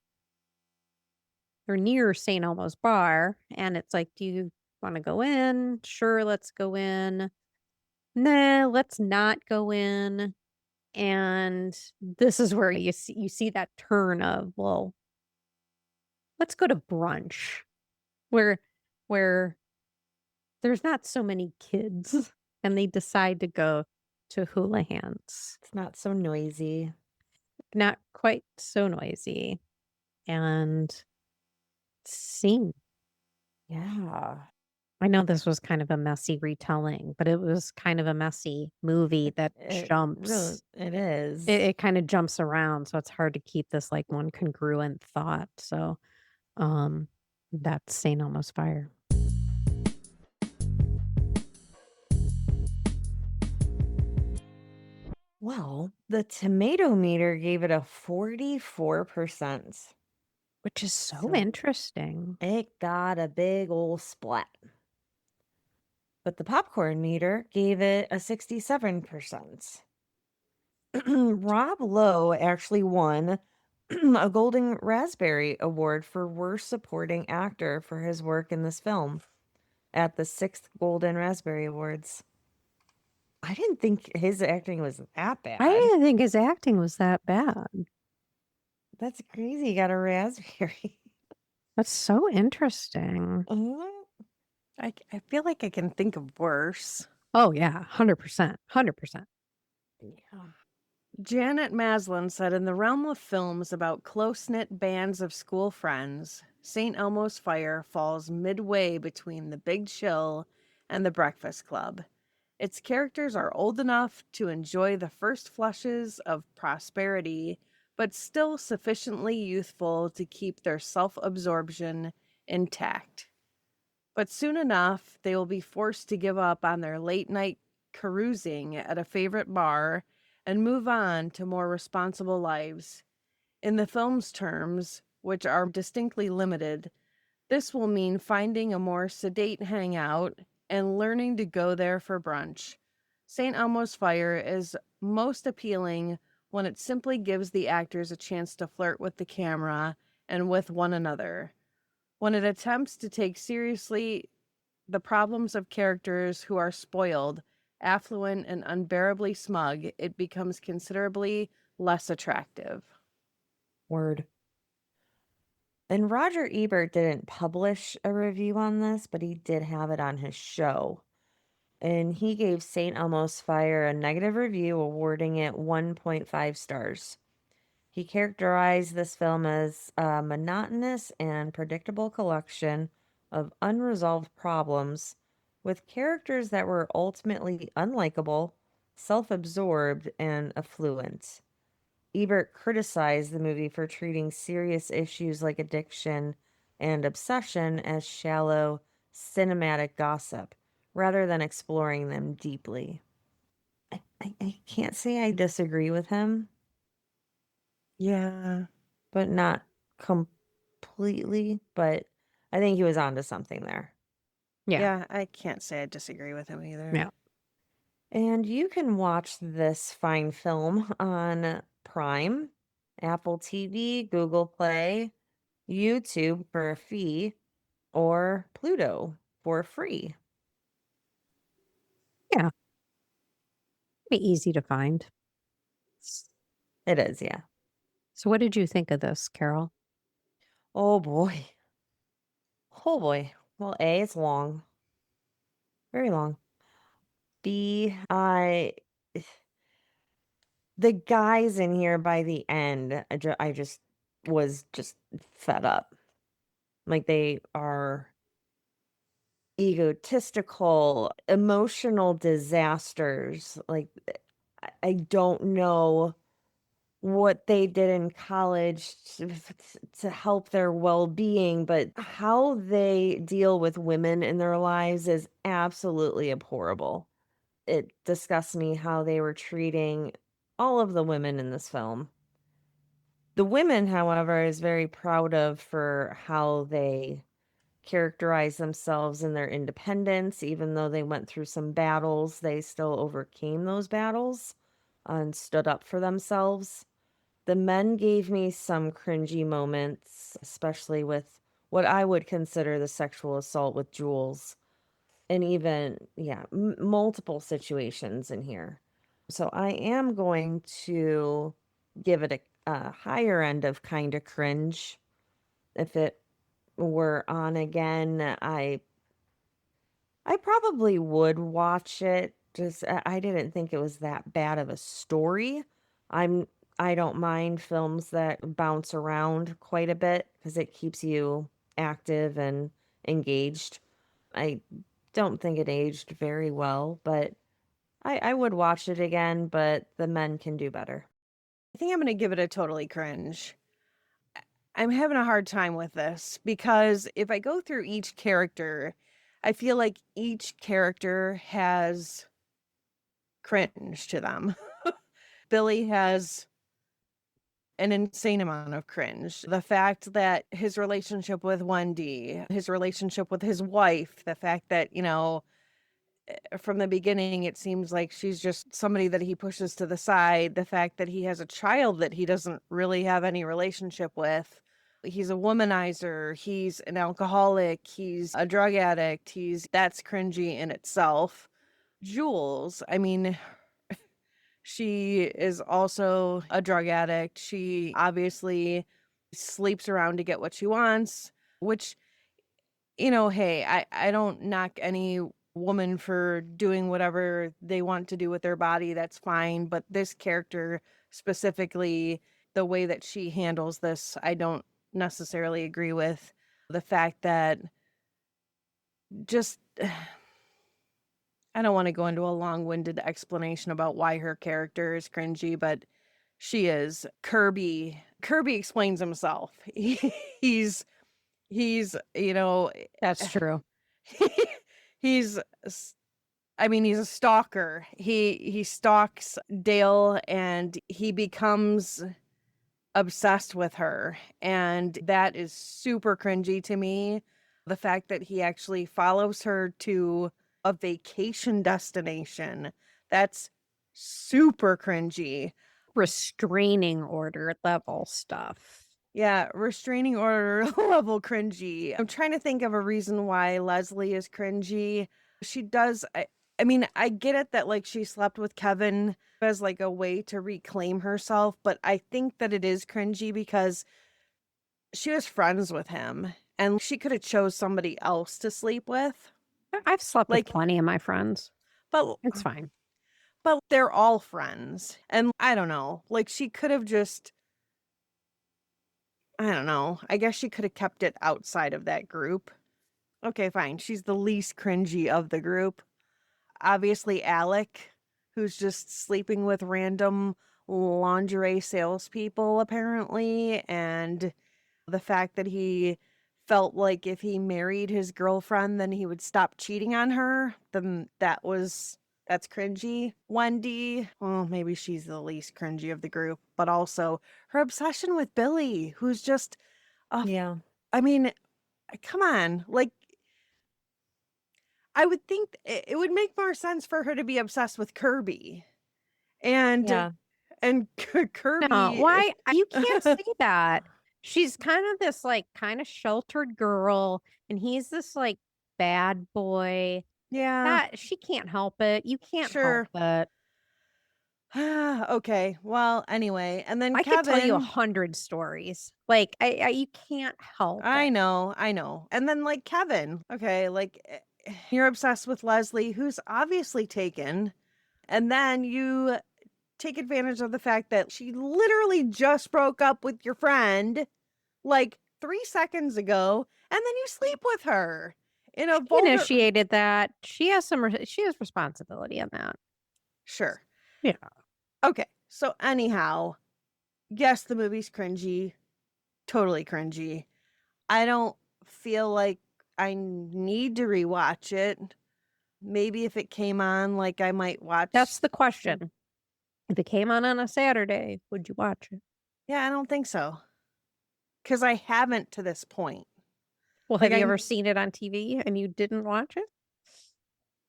or near St. Elmo's bar, and it's like, do you want to go in? Sure, let's go in. Nah, let's not go in. And this is where you see that turn of, well, let's go to brunch, where there's not so many kids, and they decide to go to Houlihan's. It's not so noisy. Not quite so noisy. And scene. Yeah. I know this was kind of a messy retelling, but it was kind of a messy movie that jumps. It is. It kind of jumps around, so it's hard to keep this like one congruent thought. So that's St. Elmo's Fire. Well, the tomato meter gave it a 44%. Which is so So- interesting. It got a big old splat. But the popcorn meter gave it a 67%. Rob Lowe actually won a Golden Raspberry Award for Worst Supporting Actor for his work in this film at the 6th Golden Raspberry Awards. I didn't think his acting was that bad. I didn't think his acting was that bad. That's crazy. He got a raspberry. That's so interesting. I feel like I can think of worse. Oh, yeah, 100%. 100%. Yeah. Janet Maslin said, in the realm of films about close-knit bands of school friends, St. Elmo's Fire falls midway between The Big Chill and The Breakfast Club. Its characters are old enough to enjoy the first flushes of prosperity, but still sufficiently youthful to keep their self-absorption intact. But soon enough, they will be forced to give up on their late-night carousing at a favorite bar and move on to more responsible lives. In the film's terms, which are distinctly limited, this will mean finding a more sedate hangout and learning to go there for brunch. St. Elmo's Fire is most appealing when it simply gives the actors a chance to flirt with the camera and with one another. When it attempts to take seriously the problems of characters who are spoiled, affluent, and unbearably smug, it becomes considerably less attractive. Word. And Roger Ebert didn't publish a review on this, but he did have it on his show. And he gave St. Elmo's Fire a negative review, awarding it 1.5 stars. He characterized this film as a monotonous and predictable collection of unresolved problems with characters that were ultimately unlikable, self-absorbed, and affluent. Ebert criticized the movie for treating serious issues like addiction and obsession as shallow, cinematic gossip, rather than exploring them deeply. I can't say I disagree with him, Yeah. but not completely. But I think he was onto something there. Yeah. I can't say I disagree with him either. Yeah. And you can watch this fine film on Prime, Apple TV, Google Play, YouTube for a fee, or Pluto for free. Yeah. Be easy to find. It is, yeah. So what did you think of this, Carol? Oh boy. Oh boy. Well, A, it's long. Very long. B, the guys in here by the end, I just was just fed up. Like they are egotistical, emotional disasters. Like I don't know what they did in college to help their well-being, but how they deal with women in their lives is absolutely abhorrible. It disgusts me how they were treating all of the women in this film. The women, however, is very proud of for how they characterize themselves in their independence. Even though they went through some battles, they still overcame those battles and stood up for themselves. The men gave me some cringy moments, especially with what I would consider the sexual assault with Jules, and even, multiple situations in here. So I am going to give it a higher end of kind of cringe. If it were on again, I probably would watch it. Just I didn't think it was that bad of a story. I don't mind films that bounce around quite a bit because it keeps you active and engaged. I don't think it aged very well, but I would watch it again, but the men can do better. I think I'm going to give it a totally cringe. I'm having a hard time with this because if I go through each character, I feel like each character has cringe to them. Billy has an insane amount of cringe. The fact that his relationship with Wendy, his relationship with his wife, the fact that, from the beginning, it seems like she's just somebody that he pushes to the side. The fact that he has a child that he doesn't really have any relationship with. He's a womanizer. He's an alcoholic. He's a drug addict. That's cringy in itself. Jules, I mean, she is also a drug addict. She obviously sleeps around to get what she wants, which, hey, I don't knock any woman for doing whatever they want to do with their body. That's fine. But this character specifically, the way that she handles this, I don't necessarily agree with. The fact that just I don't want to go into a long-winded explanation about why her character is cringy, but she is. Kirby explains himself. He's That's true. he's he's a stalker. He stalks Dale and he becomes obsessed with her, and that is super cringy to me. The fact that he actually follows her to a vacation destination, that's super cringy. Restraining order level stuff. Yeah, restraining order level cringy. I'm trying to think of a reason why Leslie is cringy. She does, I get it that like she slept with Kevin as like a way to reclaim herself, but I think that it is cringy because she was friends with him and she could have chose somebody else to sleep with. I've slept with Like, plenty of my friends. but It's fine. but they're all friends. And I don't know, like she could have just, I don't know. I guess she could have kept it outside of that group. Okay, fine. She's the least cringy of the group. Obviously, Alec, who's just sleeping with random lingerie salespeople, apparently. And the fact that he felt like if he married his girlfriend, then he would stop cheating on her. Then that's cringy. Wendy, well, maybe she's the least cringy of the group, but also her obsession with Billy, who's just, Yeah. I mean, come on. Like, I would think it would make more sense for her to be obsessed with Kirby. And Yeah. Kirby. No, why? You can't say that. She's kind of this like kind of sheltered girl, and he's this like bad boy. Yeah, That she can't help it. You can't sure. help it. Okay. Well, anyway, and then I could tell you Kevin. 100 stories. Like you can't help I it. know. And then like Kevin. Okay, like you're obsessed with Leslie, who's obviously taken, and then you take advantage of the fact that she literally just broke up with your friend like 3 seconds ago, and then you sleep with her in a She initiated that. She has she has responsibility on that. Sure. Yeah. Okay. So anyhow, yes, the movie's cringy. Totally cringy. I don't feel like I need to rewatch it. Maybe if it came on, like I might watch. That's the question. If it came on a Saturday, would you watch it? Yeah, I don't think so. Because I haven't to this point. Well, Like, have you ever seen it on TV and you didn't watch it?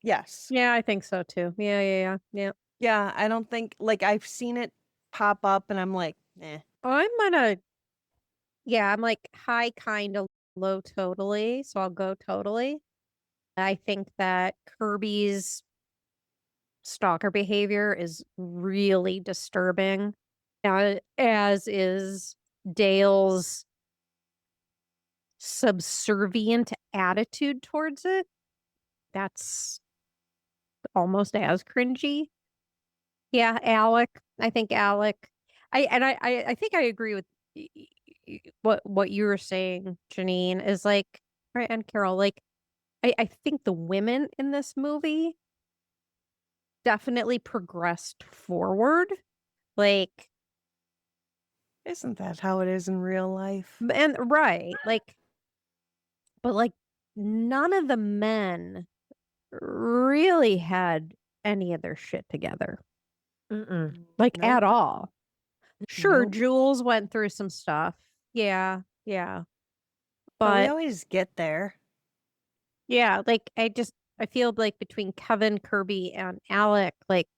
Yes. Yeah, I think so too. Yeah. Yeah, I don't think, like, I've seen it pop up and I'm like, eh. I'm like high kind of low totally. So I'll go totally. I think that Kirby's stalker behavior is really disturbing, as is Dale's subservient attitude towards it. That's almost as cringy. Yeah, Alec. I think Alec. I think I agree with what you were saying, Janine, is like, right, and Carol, like I think the women in this movie definitely progressed forward. Like, Isn't that how it is in real life? and right, like, but like none of the men really had any of their shit together. Like Nope. at all. Sure, Nope. Jules went through some stuff. Yeah. But we But always get there. yeah, like I feel like between Kevin, Kirby, and Alec, like,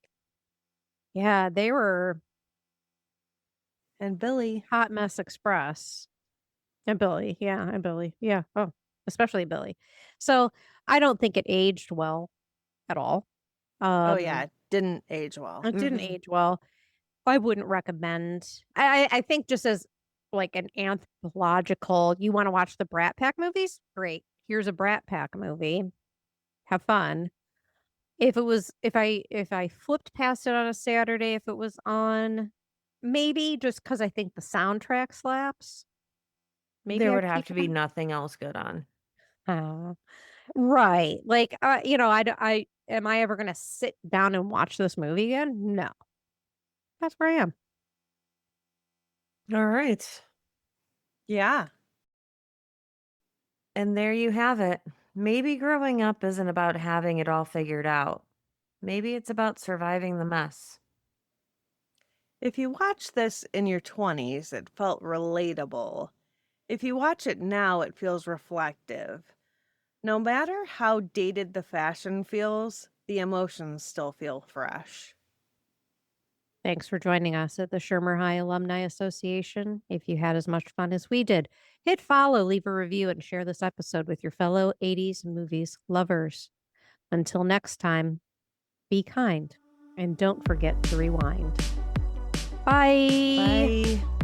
yeah, they were And Billy. hot mess express. And Billy, yeah, and Billy. Yeah. Oh, especially Billy. So I don't think it aged well at all. Oh yeah, didn't age well. It didn't age well. I wouldn't recommend. I think just as like an anthological, you want to watch the Brat Pack movies? Great. Here's a Brat Pack movie. Have fun. If I flipped past it on a Saturday, if it was on, maybe just because I think the soundtrack slaps, maybe There I'd would have keep to it be on. nothing else good on. Right. Like, I am I ever gonna sit down and watch this movie again? No. That's where I am. All right. Yeah. And there you have it. Maybe growing up isn't about having it all figured out. Maybe it's about surviving the mess. If you watch this in your 20s, it felt relatable. If you watch it now, it feels reflective. No matter how dated the fashion feels, the emotions still feel fresh. Thanks for joining us at the Shermer High Alumni Association. If you had as much fun as we did, hit follow, leave a review, and share this episode with your fellow 80s movies lovers. Until next time, be kind and don't forget to rewind. Bye. Bye.